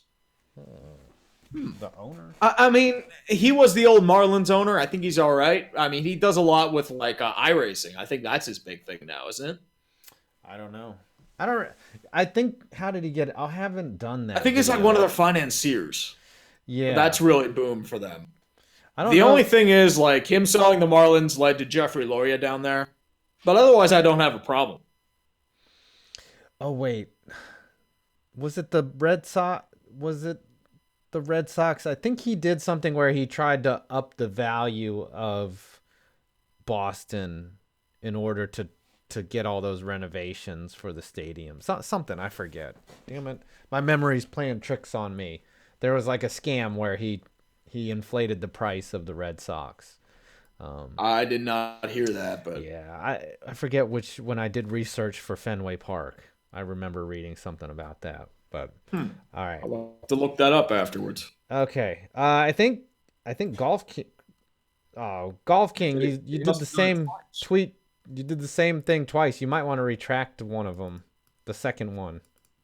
The owner? I mean, he was the old Marlins owner. I think he's all right. I mean, he does a lot with iRacing. I think that's his big thing now, isn't it? I don't know. I think, how did he get it? I haven't done that. I think he's one of their financiers. Yeah. That's really boom for them. The only thing is, him selling the Marlins led to Jeffrey Loria down there. But otherwise, I don't have a problem. Oh, wait. Was it the Red Sox? I think he did something where he tried to up the value of Boston in order to get all those renovations for the stadium. Something, I forget. Damn it. My memory's playing tricks on me. There was a scam where he inflated the price of the Red Sox. I did not hear that, but yeah, I forget when I did research for Fenway Park. I remember reading something about that. But all right, I'll have to look that up afterwards. Okay, I think Golf King. Oh, Golf King, you did the same tweet. You did the same thing twice. You might want to retract one of them, the second one,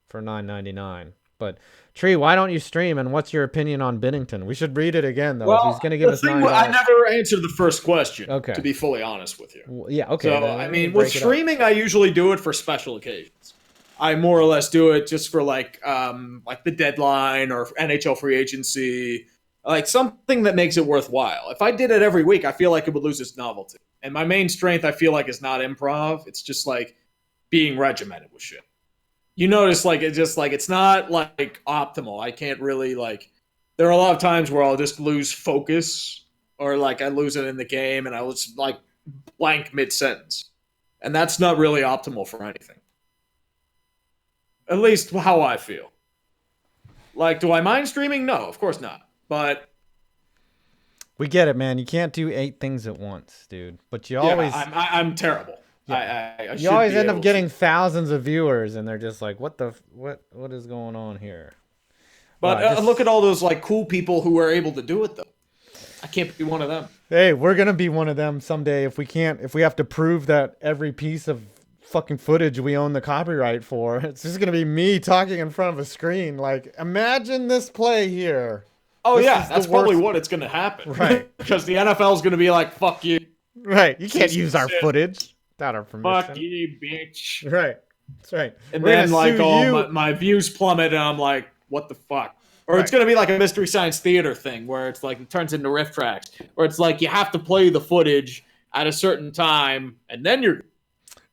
for $9.99. But Tree, why don't you stream? And what's your opinion on Bennington? We should read it again though. Well, if he's going to give us $9. I never answered the first question. Okay. To be fully honest with you. Well, yeah. Okay. So I mean, with streaming, I usually do it for special occasions. I more or less do it just for the deadline or NHL free agency, something that makes it worthwhile. If I did it every week, I feel like it would lose its novelty. And my main strength, I feel like, is not improv. It's just being regimented with shit. You notice it's not optimal. I can't really there are a lot of times where I'll just lose focus or I lose it in the game and I'll just blank mid-sentence. And that's not really optimal for anything. At least how I feel. Do I mind streaming? No, of course not. But we get it, man. You can't do 8 things at once, dude. But you always... I'm terrible. Yeah. You always end up getting thousands of viewers, and they're just like, what is going on here? But look at all those cool people who are able to do it, though. I can't be one of them. Hey, we're going to be one of them someday if we have to prove that every piece of fucking footage we own the copyright for. It's just gonna be me talking in front of a screen. Imagine this play here. Oh yeah, that's probably what it's gonna happen. Right. Because the NFL is gonna be like, fuck you. Right. You can't use our footage without our permission. Fuck you, bitch. Right. That's right. And then my views plummet and I'm like, what the fuck? Or it's gonna be like a Mystery Science Theater thing where it's it turns into riff tracks. Or it's you have to play the footage at a certain time, and then you're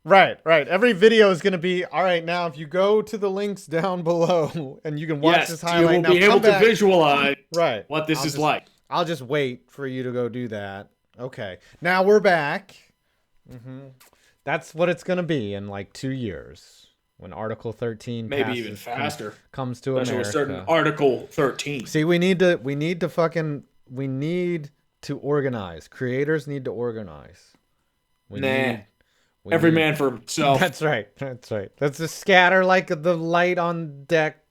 Right, right. Every video is going to be, all right, now if you go to the links down below and you can watch this yes, you highlight, will now be come able to back. visualize Right. what this is like. I'll just wait for you to go do that. Okay. Now we're back. That's what it's going to be in like 2 years when Article 13 Maybe passes, even faster. comes to Especially America. with certain Article 13. See, we need to organize. Creators need to organize. Every man for himself. That's right. That's right. Let's just scatter like the light on deck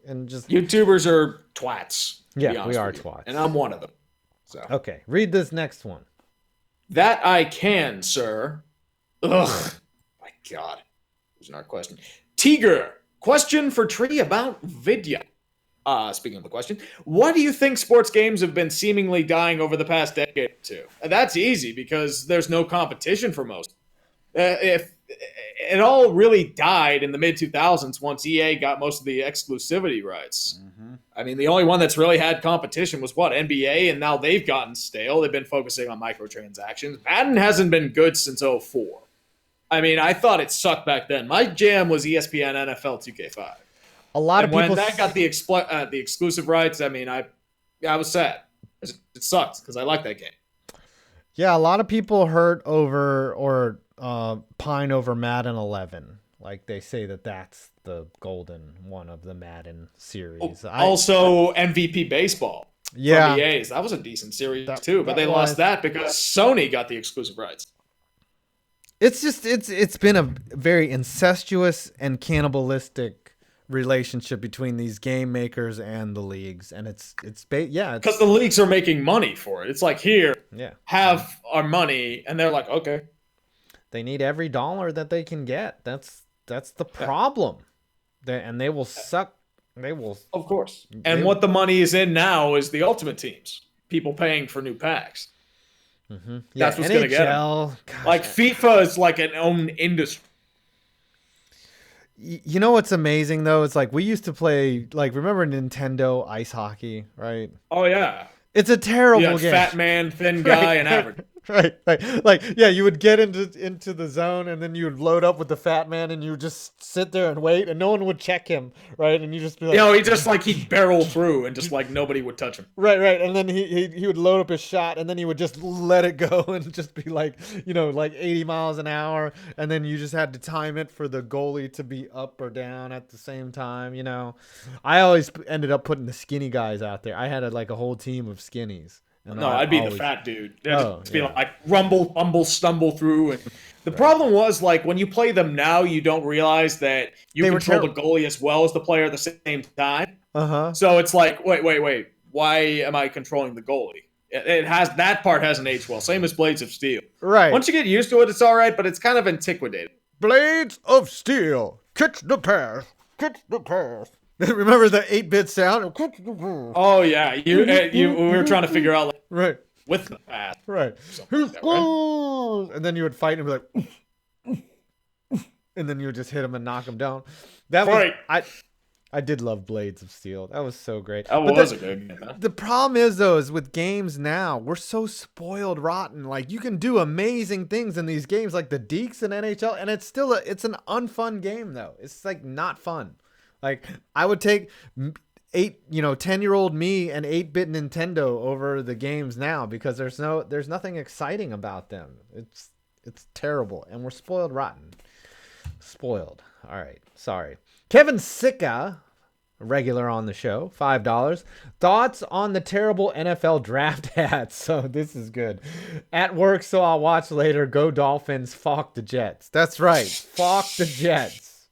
and just. YouTubers are twats. Yeah, we are twats. And I'm one of them. So Okay, read this next one. that I can, sir. Ugh. My God. Here's another question. Tiger. Question for Tree about video. Speaking of the question, why do you think sports games have been seemingly dying over the past decade or two? And that's easy because there's no competition for most. If it all really died in the mid 2000s once EA got most of the exclusivity rights. I mean, the only one that's really had competition was NBA, and now they've gotten stale. They've been focusing on microtransactions. Madden hasn't been good since 2004. I mean, I thought it sucked back then. My jam was ESPN NFL 2K5. A lot of people. When that got the exclusive rights, I mean, I was sad. It sucks because I like that game. Yeah, a lot of people hurt over or pine over Madden 11. Like they say that's the golden one of the Madden series. Also, MVP Baseball. Yeah, from EA's. That was a decent series too, but they lost that because Sony got the exclusive rights. It's just it's been a very incestuous and cannibalistic relationship between these game makers and the leagues, and it's because the leagues are making money for it. It's like, here, have our money, and they're like, okay. They need every dollar that they can get. That's the problem. They will suck. They will, of course. And what the money is in now is the Ultimate Teams. People paying for new packs. Yeah, that's what's going to get them. Like FIFA is like an own industry. You know what's amazing though? It's like we used to play. Like, remember Nintendo ice hockey, right? Oh yeah. It's a terrible game. Fat man, thin guy, and average. Right. Like, yeah, you would get into the zone, and then you would load up with the fat man, and you would just sit there and wait, and no one would check him, right? And you just be like, he'd barrel through, and just like nobody would touch him. Right. And then he would load up his shot, and then he would just let it go, and just be like, like 80 miles an hour, and then you just had to time it for the goalie to be up or down at the same time. I always ended up putting the skinny guys out there. I had a whole team of skinnies. No, I'd be the fat dude. Be like rumble, fumble, stumble through. And the problem was, like, when you play them now, you don't realize that you control the goalie as well as the player at the same time. So it's like, wait. Why am I controlling the goalie? That part hasn't aged well. Same as Blades of Steel. Right. Once you get used to it, it's all right, but it's kind of antiquated. Blades of Steel. Catch the pass. Remember the 8-bit sound? Oh yeah, we were trying to figure out with the pass. Right. And then you would fight and be like, and then you would just hit him and knock him down. I did love Blades of Steel. That was so great. That was a good game. The problem is with games now, we're so spoiled rotten. Like, you can do amazing things in these games, like the Deeks in NHL, and it's still it's an unfun game though. It's like not fun. Like, I would take 10-year-old me and 8-bit Nintendo over the games now because there's nothing exciting about them. It's terrible, and we're spoiled rotten. Spoiled. All right, sorry. Kevin Sicka, regular on the show, $5. Thoughts on the terrible NFL draft hats? So this is good. At work, so I'll watch later. Go Dolphins. Fuck the Jets. That's right. Fuck the Jets.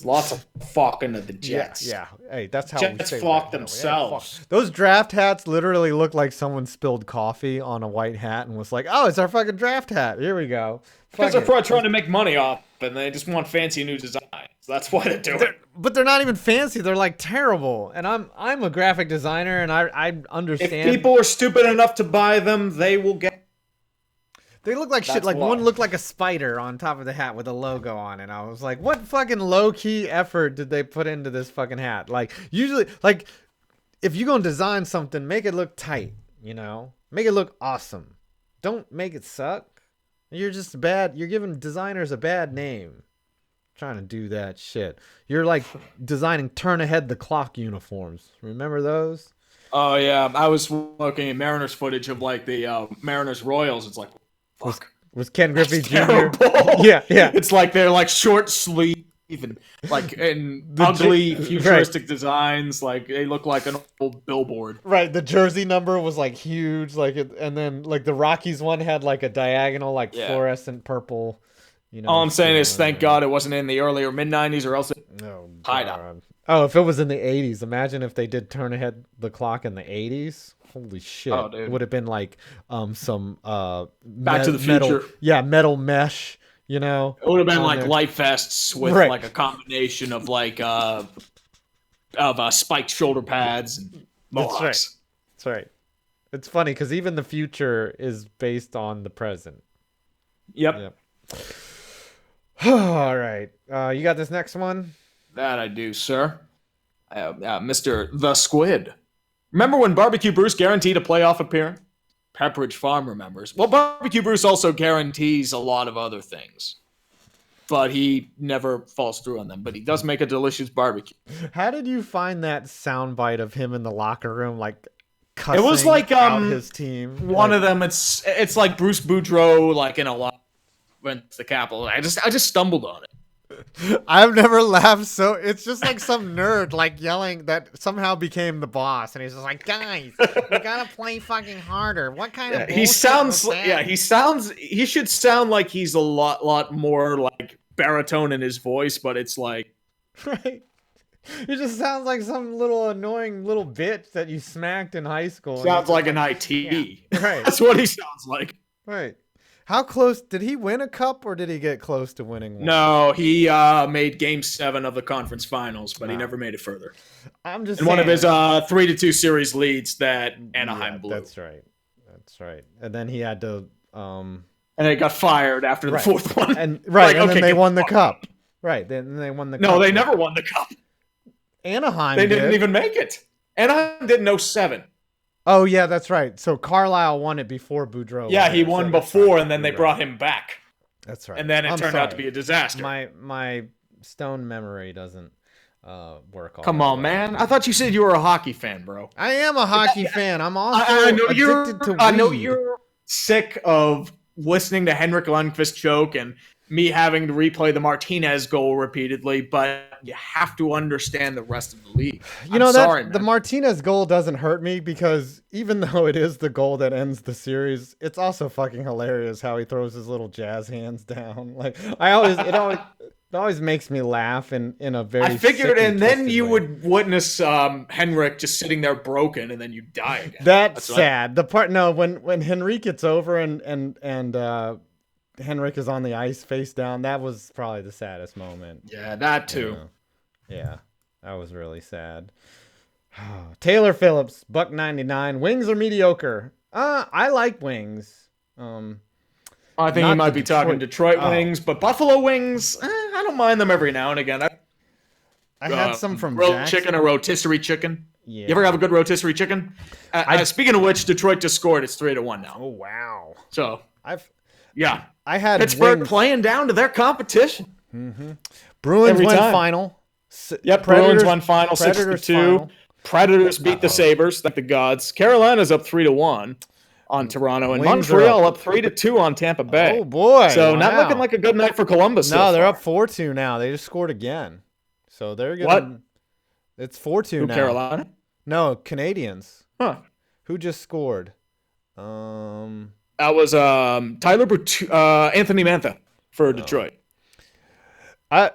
Lots of fucking of the Jets. Yeah. Hey, that's how Jets we say fuck themselves. Those draft hats literally look like someone spilled coffee on a white hat and was like, "Oh, it's our fucking draft hat. Here we go." Because they're probably trying to make money off, and they just want fancy new design. So that's why they're doing it. But they're not even fancy. They're like terrible. And I'm a graphic designer, and I understand. If people are stupid enough to buy them, they will get. They look like shit. Like, one looked like a spider on top of the hat with a logo on it. I was like, what fucking low-key effort did they put into this fucking hat? Like, usually, like, if you're going to design something, make it look tight, Make it look awesome. Don't make it suck. You're just bad. You're giving designers a bad name. Trying to do that shit. You're like designing turn ahead the clock uniforms. Remember those? Oh yeah, I was looking at Mariners footage of like the Mariners Royals. It's like, Was fuck, was Ken Griffey that's Jr.? terrible. Yeah, yeah. It's like they're like short sleeve and like and ugly futuristic designs. Like they look like an old billboard. Right, the jersey number was like huge, like and then like the Rockies one had like a diagonal, like fluorescent purple. All I'm saying is, thank God it wasn't in the earlier mid '90s, or else No. hideout. Oh, if it was in the '80s, imagine if they did turn ahead the clock in the '80s. Holy shit! Oh, dude. It would have been like some Back to the Future. Metal mesh. You know, it would have been like there. light vests with like a combination of like spiked shoulder pads and mohawks. That's right. It's funny because even the future is based on the present. Yep. All right. You got this next one? That I do, sir. Mr. The Squid. Remember when Barbecue Bruce guaranteed a playoff appearance? Pepperidge Farm remembers. Well, Barbecue Bruce also guarantees a lot of other things. But he never falls through on them. But he does make a delicious barbecue. How did you find that soundbite of him in the locker room, like cussing it was like out his team? One of them. It's like Bruce Boudreau, like in a lot. Went to the Capitol. I just stumbled on it. I've never laughed so. It's just like some nerd like yelling that somehow became the boss, and he's just like, "Guys, we gotta play fucking harder." What kind of he sounds? He should sound like he's a lot more like baritone in his voice, but it's like right. It just sounds like some little annoying little bitch that you smacked in high school. Sounds like an IT. Yeah. Right. That's what he sounds like. Right. How close did he win a cup, or did he get close to winning one? No, he made Game 7 of the conference finals, but he never made it further. I'm just saying, one of his 3-2 series leads that Anaheim blew. That's right. And then he had to. And they got fired after the fourth one. And then they won the cup. Right. Then they won the cup. No, they never won the cup. Anaheim. They didn't even make it. Anaheim did in 07. Oh, yeah, that's right. So Carlisle won it before Boudreau. Yeah, he won before, and then they brought him back. That's right. And then it turned out to be a disaster. My stone memory doesn't work. Come on, man. I thought you said you were a hockey fan, bro. I am a hockey fan. I'm also addicted to weed. I know you're sick of listening to Henrik Lundqvist choke and me having to replay the Martinez goal repeatedly, but you have to understand the rest of the league. The Martinez goal doesn't hurt me because even though it is the goal that ends the series, it's also fucking hilarious how he throws his little jazz hands down. Like it always makes me laugh in a very. I figured, and then you way. would witness Henrik just sitting there broken, and then you die again. That's sad. The part when Henrik gets over and Henrik is on the ice face down, that was probably the saddest moment. Yeah, that too. Yeah, that was really sad. Taylor Phillips, $1.99. Wings are mediocre. I like wings. I think he might be talking Detroit wings, but Buffalo wings, I don't mind them every now and again. I had some from grilled chicken or rotisserie chicken. Yeah. You ever have a good rotisserie chicken? Speaking of which, Detroit just scored. It's 3-1 now. Oh wow! So I had Pittsburgh playing down to their competition. Mm-hmm. Bruins win final. Yep, Bruins won final 6-2. Predators beat the Sabres, thank the gods. Carolina's up 3-1 on Toronto, and Montreal up 3-2 on Tampa Bay. Oh boy! So not looking like a good night for Columbus. No, they're up 4-2 now. They just scored again, so they're getting. What? It's 4-2 now. Carolina? No, Canadians. Huh? Who just scored? That was Anthony Mantha for Detroit.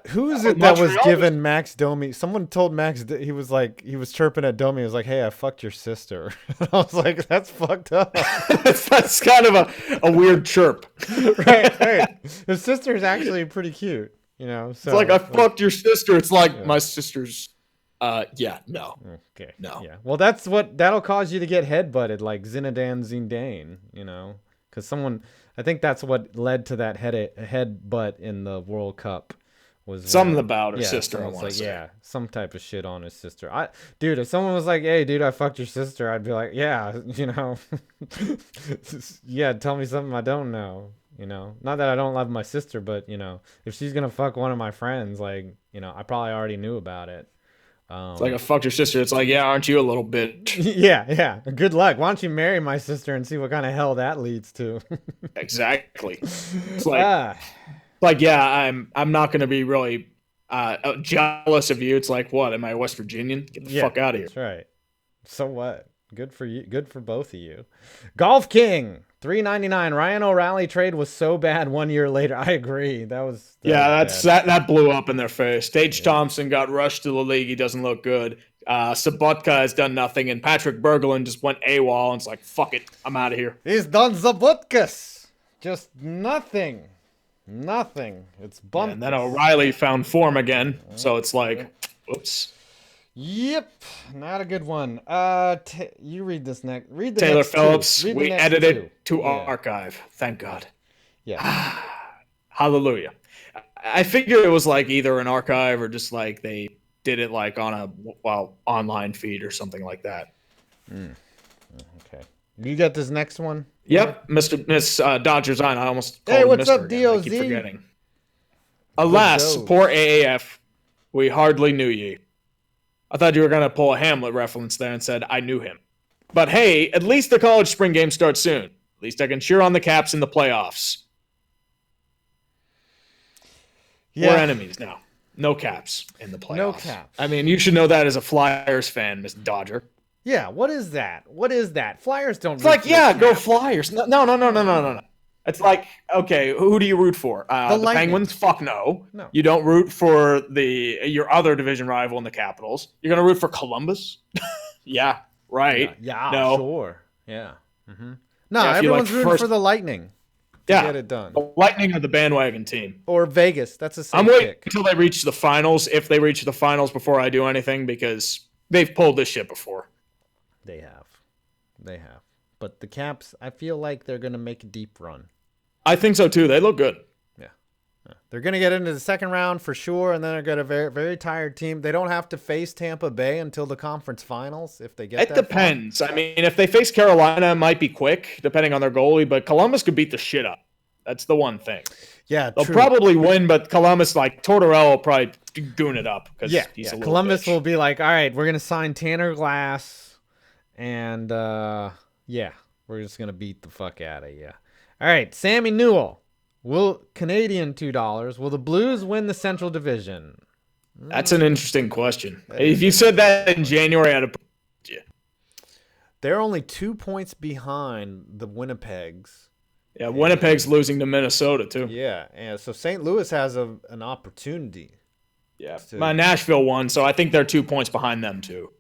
Who is it that was giving Max Domi? Someone told Max he was chirping at Domi. He was like, "Hey, I fucked your sister." I was like, "That's fucked up." That's kind of a weird chirp, right? His sister is actually pretty cute, So it's like I fucked your sister. It's like my sister's. No. Okay. No. Yeah. Well, that'll cause you to get headbutted like Zinedine Zidane, because I think that's what led to that headbutt in the World Cup Was Something when, about her yeah, sister, I someone's want like, to say. yeah, some type of shit on his sister. Dude, if someone was like, hey, dude, I fucked your sister, I'd be like, yeah, yeah, tell me something I don't know. Not that I don't love my sister, but if she's gonna fuck one of my friends, like, I probably already knew about it. It's like I fucked your sister. It's like, yeah, aren't you a little bitch? Yeah, yeah. Good luck. Why don't you marry my sister and see what kind of hell that leads to? Exactly. It's Ah, like yeah, I'm not gonna be really jealous of you. It's like, what? Am I West Virginian? Get the yeah, fuck out of here. that's right. So what? Good for you. Good for both of you. Golf King, 399. Ryan O'Reilly trade was so bad 1 year later. I agree. That was bad. That blew up in their face. Tage Yeah. Thompson got rushed to the league. He doesn't look good. Sabatka has done nothing, and Patrick Berglund just went AWOL and it's like, fuck it, I'm out of here. He's done Zabutkas. Just nothing. Nothing. It's Yeah, bumped. and then O'Reilly found form again, so it's like, oops. Yep, not a good one. You read this next. Read the Taylor next Phillips, two. Read the we next edited two. to Yeah. archive. Thank God. Yeah. Hallelujah. I figured it was like either an archive or just like they did it like on a online feed or something like that. Okay. You got this next one? Yep, Miss Dodgers on. I almost called Hey, him what's Mr. up, again. I DOZ? keep forgetting. Alas, Doge. poor AAF, we hardly knew ye. I thought you were gonna pull a Hamlet reference there and said I knew him. But hey, at least the college spring game starts soon. At least I can cheer on the Caps in the playoffs. Yeah. We're enemies now. No Caps in the playoffs. No Caps. I mean, you should know that as a Flyers fan, Miss Dodger. Yeah, what is that? What is that? Flyers don't. It's like, yeah, go Flyers. No. It's like, okay, who do you root for? The Lightning. Penguins? Fuck no. No. You don't root for your other division rival in the Capitals. You're gonna root for Columbus? Yeah, right. Yeah, No. sure. Yeah. No, Yeah, if you everyone's like rooting first- for the Lightning to Yeah, get it done. the Lightning are the bandwagon team. Or Vegas. That's a safe I'm waiting pick. until they reach the finals, if they reach the finals, before I do anything, because they've pulled this shit before. They have. But the Caps, I feel like they're going to make a deep run. I think so too. They look good. Yeah. They're going to get into the second round for sure, and then they're going to a very, very tired team. They don't have to face Tampa Bay until the conference finals if they get It that depends. I mean, if they face Carolina, it might be quick, depending on their goalie, but Columbus could beat the shit up. That's the one thing. Yeah, They'll true. probably win, but Columbus, like, Tortorella will probably goon it up. He's a little Columbus bitch. will be like, all right, we're going to sign Tanner Glass, and, we're just going to beat the fuck out of you. All right, Sammy Newell. Canadian $2. Will the Blues win the Central Division? That's an interesting question. If you said that in January, I'd have. Yeah. They're only 2 points behind the Winnipegs. Yeah, Winnipeg's losing to Minnesota, too. Yeah, and so St. Louis has an opportunity. Yeah. Nashville won, so I think they're 2 points behind them, too.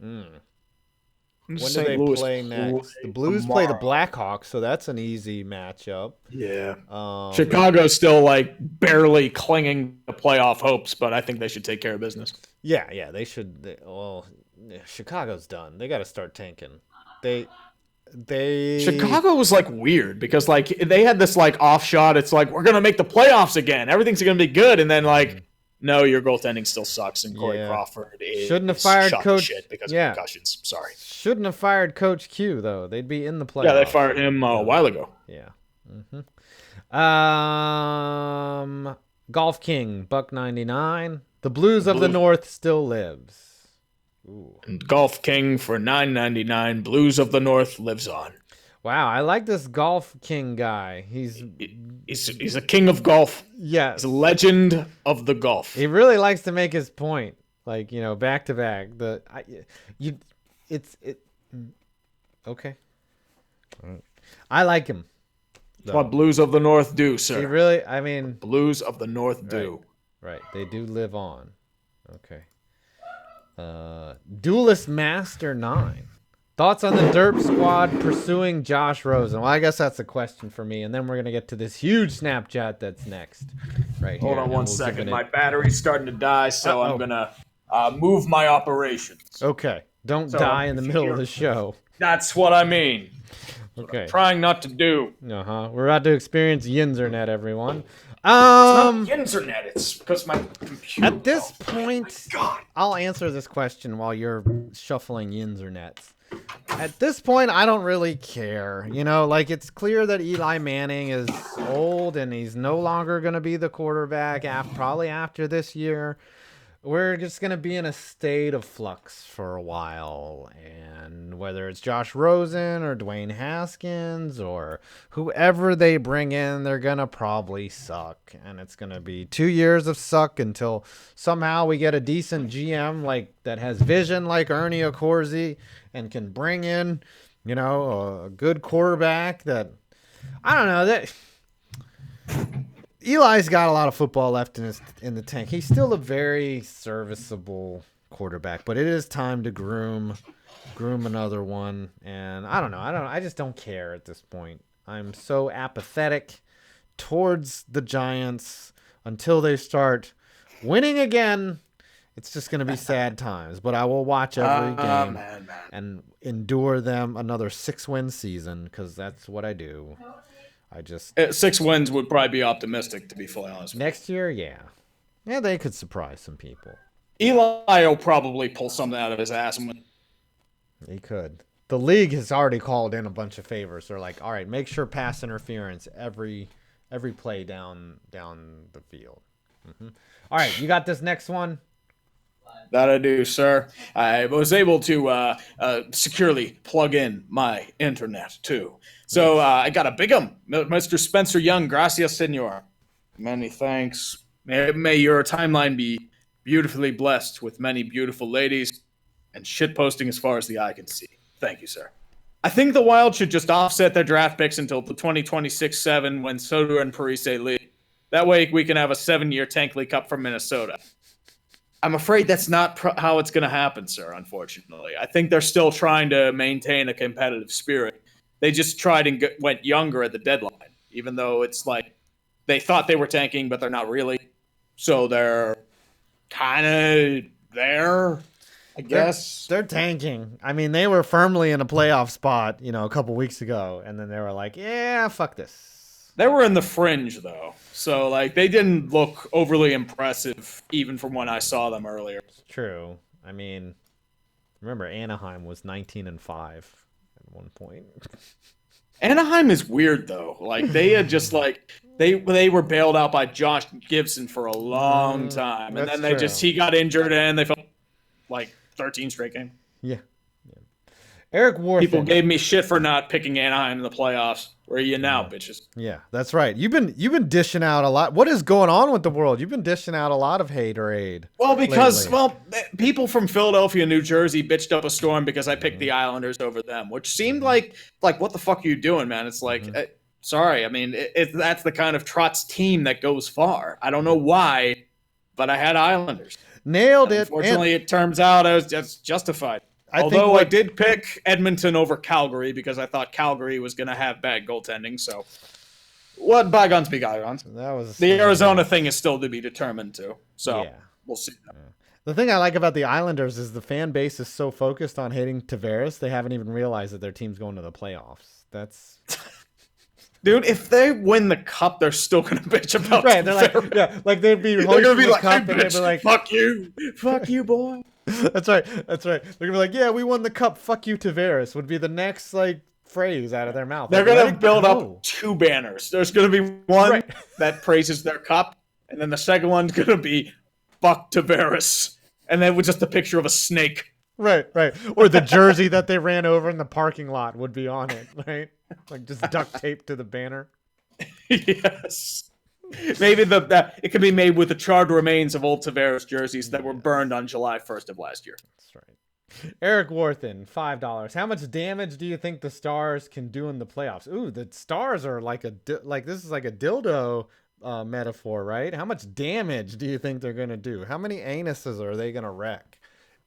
When do they play next? The Blues play the Blackhawks, so that's an easy matchup. Yeah. Chicago's still, like, barely clinging to playoff hopes, but I think they should take care of business. Yeah, they should. Chicago's done. They got to start tanking. Chicago was, like, weird because, like, they had this, like, off shot. It's like, we're going to make the playoffs again. Everything's going to be good. And then, like, no, your goaltending still sucks, and Corey Crawford shouldn't have fired Coach shit because of concussions. Sorry. Shouldn't have fired Coach Q though. They'd be in the playoffs. Yeah, they fired him a while ago. Yeah. Golf King $1.99. The Blues of the North still lives. Ooh. And Golf King for $9.99. Blues of the North lives on. Wow, I like this Golf King guy. He's a king of golf. Yeah, he's a legend of the golf. He really likes to make his point, like back to back. Okay. I like him. That's what Blues of the North do, sir. He really, I mean, Blues of the North do. Right, they do live on. Okay. Duelist Master 9. Thoughts on the Derp squad pursuing Josh Rosen? Well, I guess that's a question for me, and then we're gonna get to this huge Snapchat that's next. Right here. Hold on one second. My battery's starting to die, so I'm gonna move my operations. Okay. Don't die in the middle of the show. That's what I mean. Okay. I'm trying not to do. We're about to experience Yinzernet, everyone. It's not Um, the internet. It's because my computer. at this point, God. I'll answer this question while you're shuffling yins or nets. At this point, I don't really care. You know, like it's clear that Eli Manning is old and he's no longer going to be the quarterback probably after this year. We're just going to be in a state of flux for a while. And whether it's Josh Rosen or Dwayne Haskins or whoever they bring in, they're going to probably suck. And it's going to be 2 years of suck until somehow we get a decent GM like that has vision like Ernie Accorsi and can bring in, you know, a good quarterback that, I don't know, that Eli's got a lot of football left in the tank. He's still a very serviceable quarterback, but it is time to groom another one. And I just don't care at this point. I'm so apathetic towards the Giants until they start winning again. It's just going to be sad times, but I will watch every game and endure them another 6-win season because that's what I do. 6 wins would probably be optimistic, to be fully honest. Next year, yeah, they could surprise some people. Eli will probably pull something out of his ass. He could. The league has already called in a bunch of favors. They're like, all right, make sure pass interference every play down the field. Mm-hmm. All right, you got this next one. That I do, sir. I was able to securely plug in my internet, too. So I got a big Mr. Spencer Young. Gracias, senor. Many thanks. May your timeline be beautifully blessed with many beautiful ladies and shitposting as far as the eye can see. Thank you, sir. I think the Wild should just offset their draft picks until the 2026-7 when Soto and Parise leave. That way we can have a 7-year Tank League Cup from Minnesota. I'm afraid that's not how it's going to happen, sir, unfortunately. I think they're still trying to maintain a competitive spirit. They just tried and went younger at the deadline, even though it's like they thought they were tanking, but they're not really. So they're kind of there, I guess. They're tanking. I mean, they were firmly in a playoff spot, a couple weeks ago, and then they were like, yeah, fuck this. They were in the fringe, though. So, they didn't look overly impressive, even from when I saw them earlier. It's true. I mean, remember, Anaheim was 19-5 at one point. Anaheim is weird, though. They had just, they were bailed out by Josh Gibson for a long time. And then he got injured, and they felt 13 straight games. Yeah. Eric Worthen. People gave me shit for not picking Anaheim in the playoffs. Where are you now, bitches? Yeah, that's right. You've been dishing out a lot. What is going on with the world? You've been dishing out a lot of haterade. Well, because people from Philadelphia, New Jersey bitched up a storm because I picked the Islanders over them, which seemed like what the fuck are you doing, man? It's sorry. I mean, that's the kind of Trotz team that goes far. I don't know why, but I had Islanders. Nailed it. Unfortunately, it turns out I was just justified. Although I did pick Edmonton over Calgary because I thought Calgary was going to have bad goaltending. So, what bygones be bygones. The Arizona thing is still to be determined too. So, we'll see. Yeah. The thing I like about the Islanders is the fan base is so focused on hating Tavares, they haven't even realized that their team's going to the playoffs. That's... Dude, if they win the cup, they're still going to bitch about it. They'd be they're going to be like, cup hey, and they'd be like, fuck you, boy. That's right. They're gonna be like, yeah, we won the cup. Fuck you, Tavares. Would be the next phrase out of their mouth. They're gonna build up 2 banners. There's gonna be one that praises their cup, and then the second one's gonna be fuck Tavares, and then with just a picture of a snake. Right. Or the jersey that they ran over in the parking lot would be on it, right? Just duct tape to the banner. Yes. Maybe it could be made with the charred remains of old Tavares jerseys that were burned on July 1st of last year. That's right. Eric Worthen, $5. How much damage do you think the Stars can do in the playoffs? Ooh, the Stars are this is like a dildo metaphor, right? How much damage do you think they're going to do? How many anuses are they going to wreck?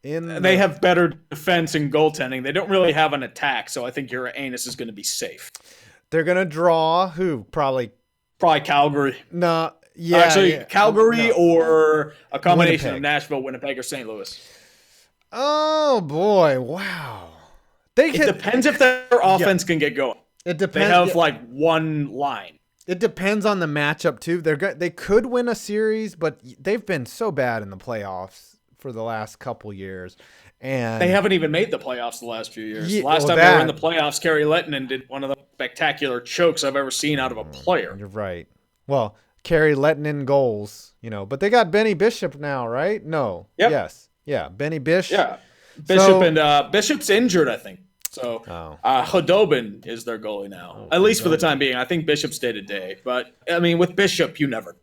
They have better defense and goaltending. They don't really have an attack, so I think your anus is going to be safe. They're going to draw who? Probably Calgary. No, yeah. Actually, Calgary or a combination of Nashville, Winnipeg, or St. Louis. Oh, boy. Wow. It depends if their offense can get going. It depends. They have one line. It depends on the matchup too. They could win a series, but they've been so bad in the playoffs for the last couple years, and They haven't even made the playoffs the last few years. Yeah, Last well, time they were in that- the playoffs, Kerry Lettinen did one of the spectacular chokes I've ever seen out of a player. You're right. Well, Carey letting in goals, but they got Benny Bishop now, right? No. Yep. Yes. Yeah. Benny Bish. Yeah. Bishop's injured, I think. So Oh. Hodobin is their goalie now, at least for the time being. I think Bishop's day to day, but I mean, with Bishop, you never.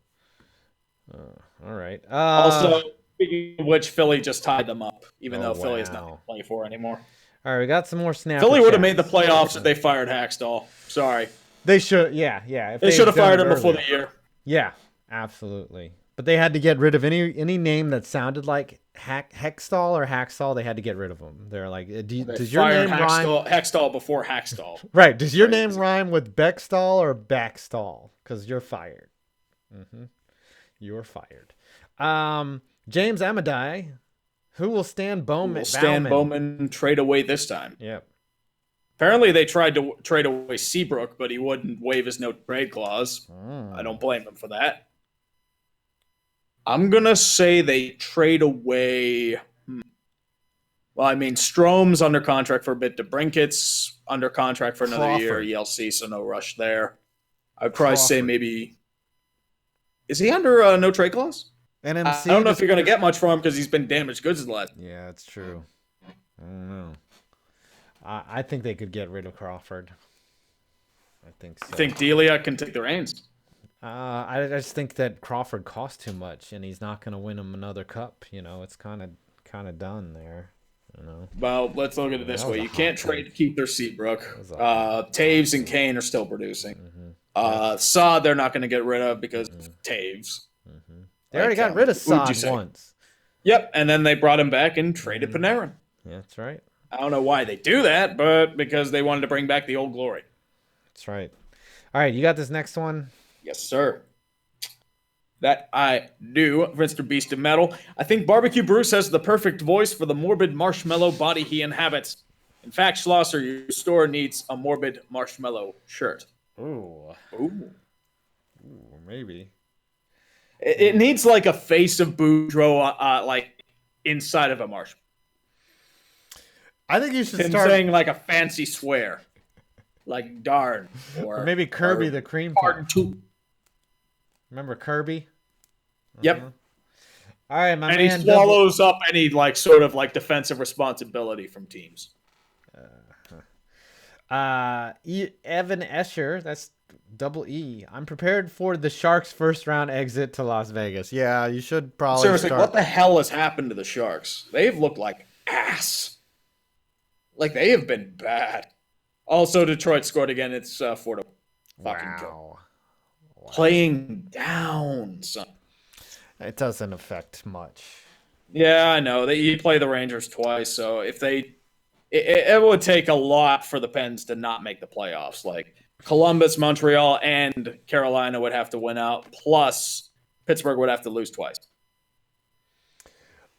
All right. Also, speaking of which, Philly just tied them up, even though Philly is wow. not playing for anymore. All right. We got some more snaps. Philly would have made the playoffs if they fired Hackstall. Sorry, They should. Yeah. Yeah. If they should have done fired it him before earlier. the year. Yeah. Absolutely. But they had to get rid of any name that sounded like Hextall or Hackstall. They had to get rid of them. They're like, does your name rhyme? Hackstall before Hackstall. Right. Does your name rhyme with Beckstall or Backstall? Because you're fired. You're fired. James Amadei, who will stand Bowman? Bowman trade away this time. Yep. Apparently, they tried to trade away Seabrook, but he wouldn't waive his no trade clause. I don't blame him for that. I'm going to say they trade away. Well, I mean, Strome's under contract for a bit. DeBrinket's under contract for another year. ELC, so no rush there. I'd probably say maybe. Is he under a no trade clause? NMC. I don't know if you're going to get much from him because he's been damaged goods in the last. Yeah, that's true. I don't know. I think they could get rid of Crawford. I think so. I think Delia can take the reins. I just think that Crawford costs too much, and he's not going to win him another cup. It's kind of done there. Well, let's look at it this way: you can't trade to keep their Seabrook. Taves and Kane are still producing. Saad they're not going to get rid of because of Taves. They already got rid of Saad once. Yep, and then they brought him back and traded Panarin. Yeah, that's right. I don't know why they do that, but because they wanted to bring back the old glory. That's right. All right, you got this next one? Yes, sir. That I do. Mr. Beast of Metal. I think Barbecue Bruce has the perfect voice for the morbid marshmallow body he inhabits. In fact, Schlosser, your store needs a morbid marshmallow shirt. Ooh, maybe. It needs like a face of Boudreaux, like inside of a marshmallow. I think you should Him start saying like a fancy swear, like darn, or maybe Kirby the cream puff. Remember Kirby? Yep. All right, my and man. He swallows up any like sort of like defensive responsibility from teams. Evan Escher, that's double E. I'm prepared for the Sharks' first round exit to Las Vegas. Yeah, you should probably. Seriously, what the hell has happened to the Sharks? They've looked like ass. Like they have been bad. Also, Detroit scored again. It's 4-1. Wow. Playing down, son. It doesn't affect much. Yeah, I know. You play the Rangers twice, so if they... It would take a lot for the Pens to not make the playoffs. Like, Columbus, Montreal, and Carolina would have to win out, plus Pittsburgh would have to lose twice.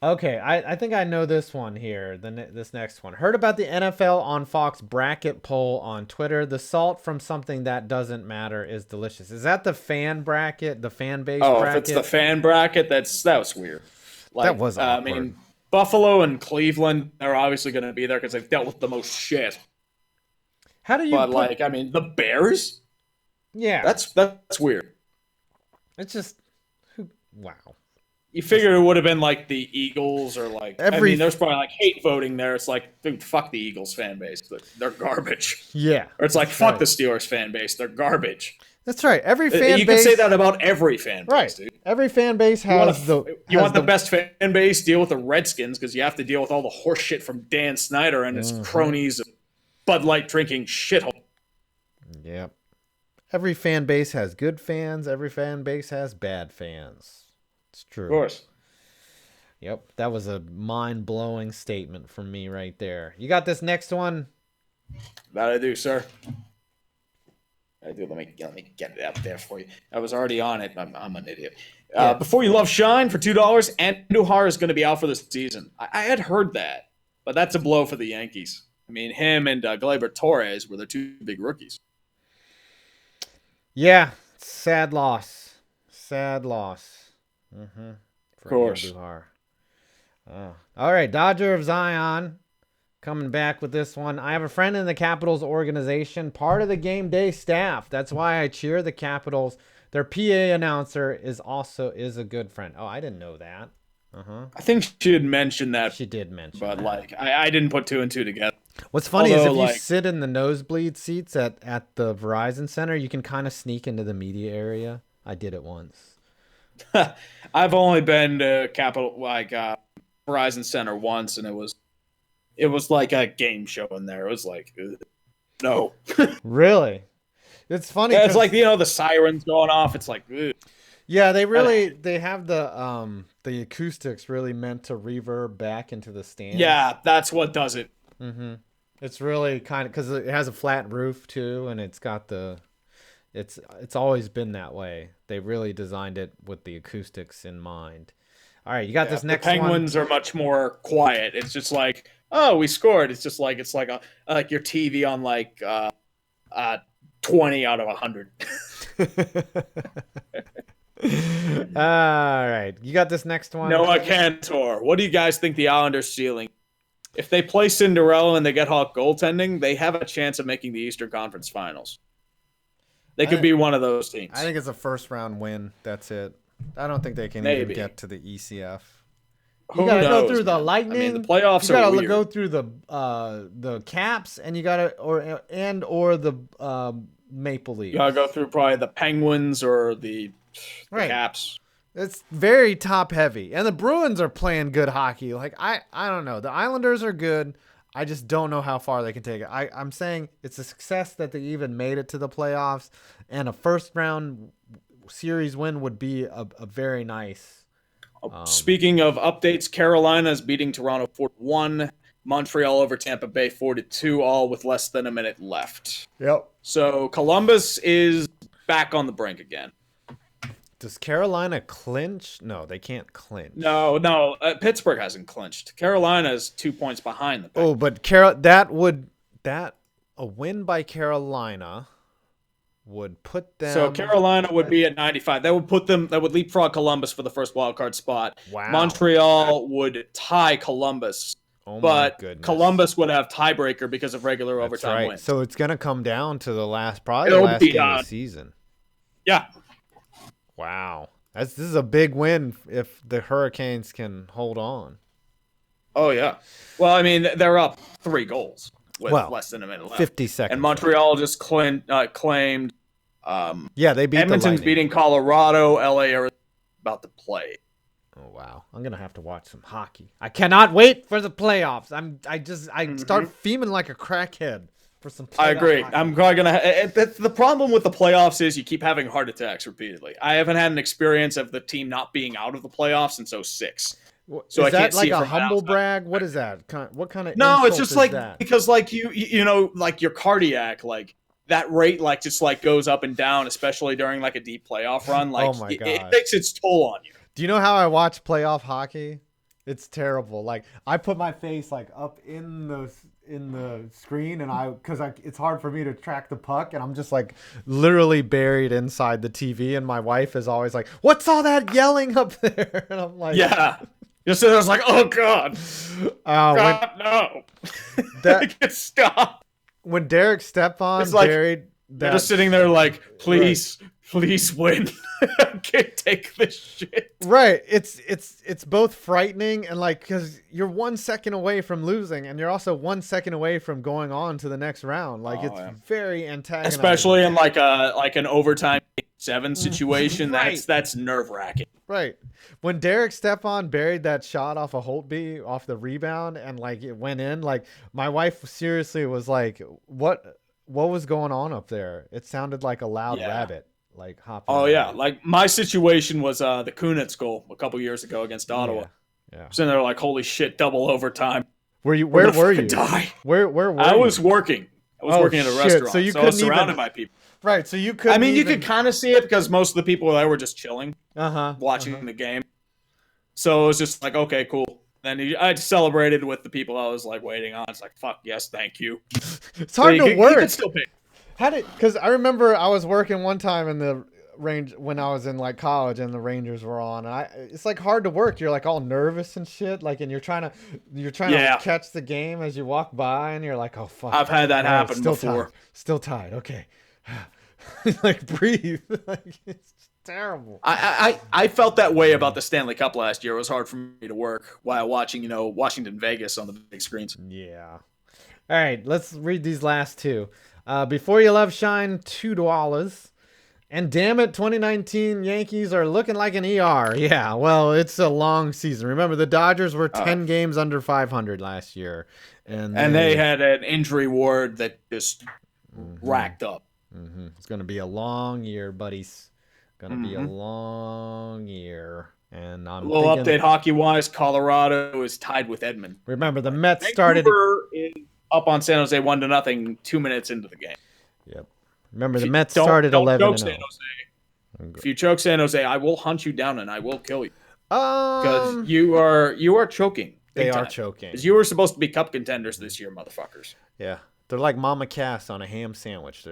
Okay, I think I know this one here, this next one. Heard about the NFL on Fox bracket poll on Twitter. The salt from something that doesn't matter is delicious. Is that the fan bracket, the fan base bracket? Oh, if it's the fan bracket, that was weird. Like, that was awkward. I mean, Buffalo and Cleveland are obviously going to be there because they've dealt with the most shit. How do you? But the Bears? Yeah, that's weird. It's just, wow. You figure it would have been like the Eagles or like there's probably like hate voting there. It's like, dude, fuck the Eagles fan base. They're garbage. Yeah. Or it's like, fuck the Steelers fan base. They're garbage. That's right. Every fan base. You can say that about every fan base, dude. Every fan base has you want the best fan base, deal with the Redskins because you have to deal with all the horse shit from Dan Snyder and his cronies and Bud Light drinking shithole. Yep. Every fan base has good fans. Every fan base has bad fans. It's true. Of course. Yep. That was a mind-blowing statement from me right there. You got this next one? That I do, sir. I do. Let me get it out there for you. I was already on it. I'm an idiot. Before you love Shine for $2, Andujar is going to be out for the season. I had heard that, but that's a blow for the Yankees. I mean, him and Gleyber Torres were the two big rookies. Yeah. Sad loss. Sad loss. Of For course. Andujar. Oh. All right, Dodger of Zion coming back with this one. I have a friend in the Capitals organization, part of the game day staff. That's why I cheer the Capitals. Their PA announcer is a good friend. Oh, I didn't know that. I think she had mentioned that. She did mention but that. like I didn't put two and two together. What's funny is if you like, sit in the nosebleed seats at the Verizon Center, you can kind of sneak into the media area. I did it once. I've only been to Verizon Center once, and it was like a game show in there. It was like, no. Really? It's funny. Yeah, it's like the sirens going off. It's like, ugh. Yeah, they have the acoustics really meant to reverb back into the stands. Yeah, that's what does it. It's really kind of because it has a flat roof too, and it's got it's always been that way. They really designed it with the acoustics in mind. All right, you got this next one. The Penguins are much more quiet. It's just like, oh, we scored. It's just like like your TV on like 20 out of 100. All right, you got this next one. Noah Cantor. What do you guys think the Islanders' ceiling? If they play Cinderella and they get hot goaltending, they have a chance of making the Eastern Conference Finals. They could be one of those teams. I think it's a first round win. That's it. I don't think they can even get to the ECF. You gotta go through the Lightning. I mean, the playoffs you are gotta weird. go through the Caps, and you gotta or the Maple Leafs. You gotta go through probably the Penguins or the Caps. It's very top heavy, and the Bruins are playing good hockey. Like I don't know. The Islanders are good. I just don't know how far they can take it. I'm saying it's a success that they even made it to the playoffs, and a first round series win would be a very nice. Speaking of updates, Carolina is beating Toronto 4-1. Montreal over Tampa Bay 4-2, all with less than a minute left. Yep. So Columbus is back on the brink again. Does Carolina clinch? No, they can't clinch. No. Pittsburgh hasn't clinched. Carolina is 2 points behind the Penguins. Oh, but a win by Carolina would put them. So Carolina would be at 95. That would leapfrog Columbus for the first wild card spot. Wow. Montreal would tie Columbus. Oh my but goodness. Columbus would have tiebreaker because of regular overtime wins. So it's gonna come down to the last game of the season. Yeah. Wow. This is a big win if the Hurricanes can hold on. Oh, yeah. Well, I mean, they're up 3 goals with less than a minute left. 50 seconds. And Montreal just claimed. They beat Edmonton's beating Colorado. LA are about to play. Oh, wow. I'm going to have to watch some hockey. I cannot wait for the playoffs. I start feeling like a crackhead. I agree. Hockey. I'm probably gonna. The problem with the playoffs is you keep having heart attacks repeatedly. I haven't had an experience of the team not being out of the playoffs since 2006. So is that like a humble brag? What is that? What kind of? No, it's just like that? Because like you know, like your cardiac, like that rate, like just like goes up and down, especially during like a deep playoff run. Like, oh my God. It takes its toll on you. Do you know how I watch playoff hockey? It's terrible. Like I put my face like up in the screen, and it's hard for me to track the puck, and I'm just like literally buried inside the TV, and my wife is always like, "What's all that yelling up there?" And I'm like, "Yeah." Just so I was like, "Oh God, God, no!" That stop. When Derek Stepan buried, they're just sitting there like, "Please, please win." I can't take this shit. Right. It's both frightening and like because you're 1 second away from losing, and you're also 1 second away from going on to the next round. Like very antagonizing, especially in like an overtime 7 situation. Right. That's nerve wracking. Right. When Derek Stepan buried that shot off of Holtby off the rebound and like it went in, like my wife seriously was like, "What was going on up there?" It sounded like a loud rabbit. Like hopping. Oh yeah, like my situation was the Kunitz goal a couple years ago against Ottawa. Yeah. So they're like, holy shit, double overtime. Where were you? Die. Where were you? I was working. I was working at a restaurant. So I was surrounded by people. Right. So you couldn't. I mean, you could kind of see it because most of the people there were just chilling, watching the game. So it was just like, okay, cool. Then I celebrated with the people I was like waiting on. It's like, fuck yes, thank you. It's hard to work. You could still pay. Because I remember I was working one time and when I was in like college and the Rangers were on. It's like hard to work. You're like all nervous and shit. Like, and you're trying to Yeah, catch the game as you walk by, and you're like, oh fuck. I've had that All right, happen still tied, before. still tied. Okay, like breathe. Like it's terrible. I felt that way about the Stanley Cup last year. It was hard for me to work while watching, Washington Vegas on the big screens. Yeah. All right, let's read these last two. Before You Love Shine, $2. And damn it, 2019 Yankees are looking like an ER. Yeah, well, it's a long season. Remember, the Dodgers were 10 games under 500 last year. And they had an injury ward that just racked up. It's going to be a long year, buddies. Going to be a long year. And I'm A little thinking, update hockey-wise, Colorado is tied with Edmonton. remember, the Mets started... Vancouver is up on San Jose 1-0 2 minutes into the game. Yep. Remember, the Mets started 11-0. If you choke San Jose, I will hunt you down and I will kill you. Because Um, you are choking. They big are time. choking. Because you were supposed to be cup contenders this year, motherfuckers. Yeah. They're like Mama Cass on a ham sandwich.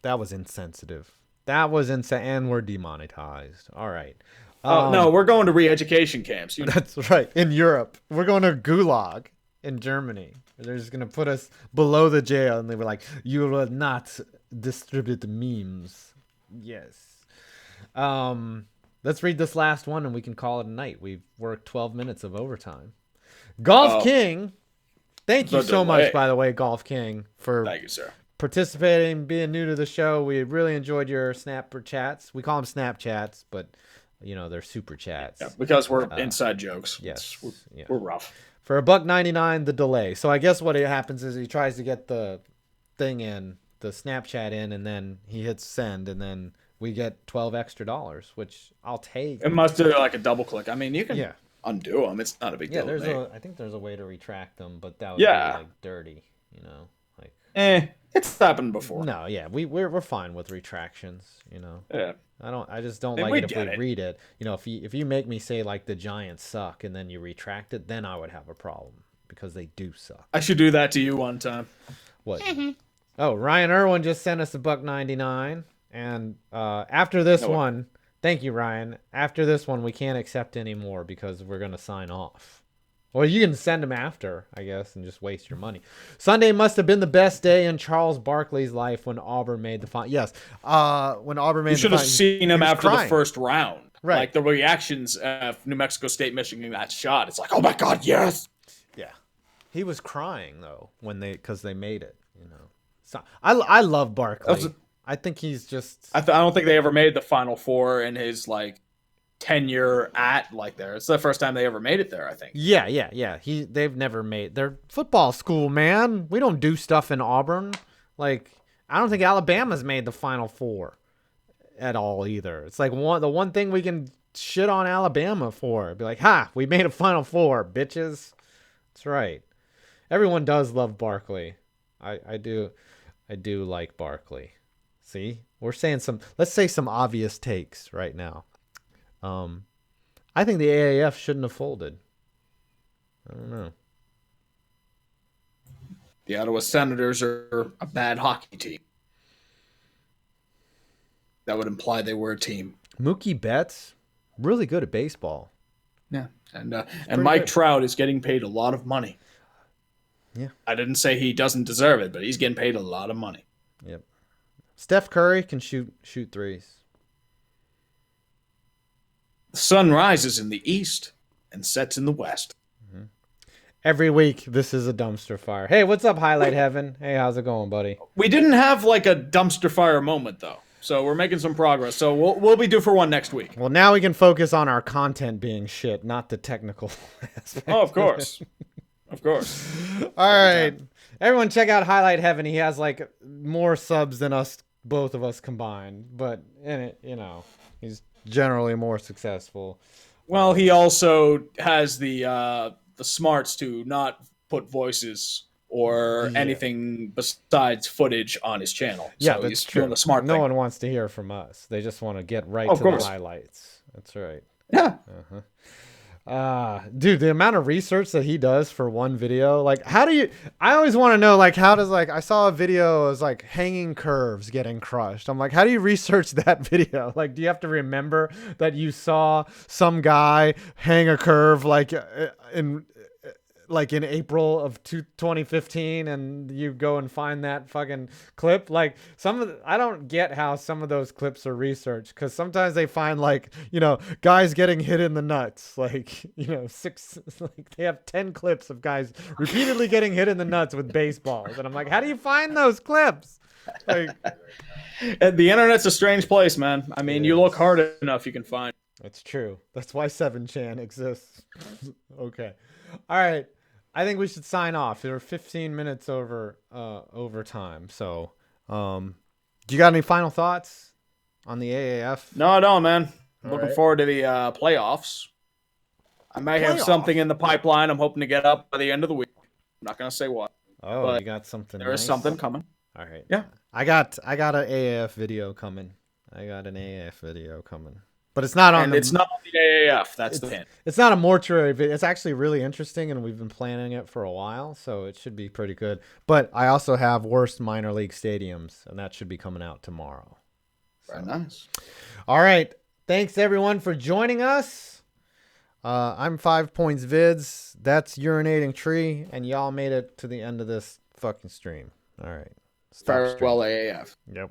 That was insensitive. That was insane. And we're demonetized. All right. No, we're going to re-education camps. That's right. In Europe. We're going to Gulag in Germany. They're just going to put us below the jail. And they were like, you will not distribute memes. Yes. Let's read this last one and we can call it a night. We've worked 12 minutes of overtime. Golf King. Thank you so much, by the way, Golf King, for Thank you, sir. participating, being new to the show. We really enjoyed your Snapper chats. We call them Snapchats, but they're super chats. Yeah, because we're inside jokes. Yes, We're rough. For $1.99, the delay. So I guess what happens is he tries to get the thing in, the Snapchat in, and then he hits send, and then we get $12 extra, which I'll take. It must do like a double click. I mean, you can Yeah. undo them. It's not a big deal. I think there's a way to retract them, but that would be like dirty, like. It's happened before. No, yeah, we're fine with retractions, Yeah. I just don't like it if we read it. If you make me say like the Giants suck and then you retract it, then I would have a problem because they do suck. I should do that to you one time. What? Oh, Ryan Irwin just sent us $1.99, and after this one, thank you, Ryan. After this one, we can't accept any more because we're gonna sign off. Well, you can send them after, I guess, and just waste your money. Sunday must have been the best day in Charles Barkley's life when Auburn made the final. Yes, when Auburn made the final. You should have seen him after the first round. Right. Like the reactions of New Mexico State missing that shot. It's like, oh my God, yes. Yeah. He was crying, though, because they made it, So, I love Barkley. I think he's just... I don't think they ever made the Final Four in his, tenure there. It's the first time they ever made it there, I think. Yeah. They've never made... They're football school, man. We don't do stuff in Auburn. I don't think Alabama's made the Final Four at all either. It's like the one thing we can shit on Alabama for. Be like, ha, we made a Final Four, bitches. That's right. Everyone does love Barkley. I do like Barkley. See? We're saying let's say some obvious takes right now. I think the AAF shouldn't have folded. I don't know. The Ottawa Senators are a bad hockey team. That would imply they were a team. Mookie Betts, really good at baseball. Yeah, and Mike Trout is getting paid a lot of money. Yeah. I didn't say he doesn't deserve it, but he's getting paid a lot of money. Yep. Steph Curry can shoot threes. The sun rises in the east and sets in the west. Mm-hmm. Every week, this is a dumpster fire. Hey, what's up, Highlight Heaven? Hey, how's it going, buddy? We didn't have a dumpster fire moment, though. So we're making some progress. So we'll be due for one next week. Well, now we can focus on our content being shit, not the technical aspect. Oh, of course. Of course. All right. Everyone check out Highlight Heaven. He has more subs than both of us combined. But he's generally more successful. Well, he also has the smarts to not put voices or anything besides footage on his channel. Yeah, so that's he's true. doing the smart no thing. one wants to hear from us. They just want to get right to the highlights. That's right. Yeah. Uh-huh. Dude, the amount of research that he does for one video, like, how do you? I always want to know, like, how does, like, I saw a video, it was like hanging curves getting crushed. I'm like, how do you research that video? Like, do you have to remember that you saw some guy hang a curve, in in April of 2015, and you go and find that fucking clip? Like, I don't get how some of those clips are researched, because sometimes they find, like, guys getting hit in the nuts, like, six, like, they have 10 clips of guys repeatedly getting hit in the nuts with baseballs, and I'm like, how do you find those clips? Like, The internet's a strange place, man. I mean, you look hard enough, you can find. that's true. That's why 7chan exists. Okay. All right. I think we should sign off. There are 15 minutes over time. So, do you got any final thoughts on the AAF? No, man. Looking right. forward to the playoffs. I may have something in the pipeline I'm hoping to get up by the end of the week. I'm not going to say what. Oh, but you got something. There is something coming. All right. Yeah. I got an AAF video coming. But it's not on. And it's not on the AAF. That's the hint. It's not a mortuary video. It's actually really interesting, and we've been planning it for a while, so it should be pretty good. But I also have worst minor league stadiums, and that should be coming out tomorrow. Very nice. All right. Thanks, everyone, for joining us. I'm 5 Points Vids. That's Urinating Tree, and y'all made it to the end of this fucking stream. All right. Farewell, AAF. Yep.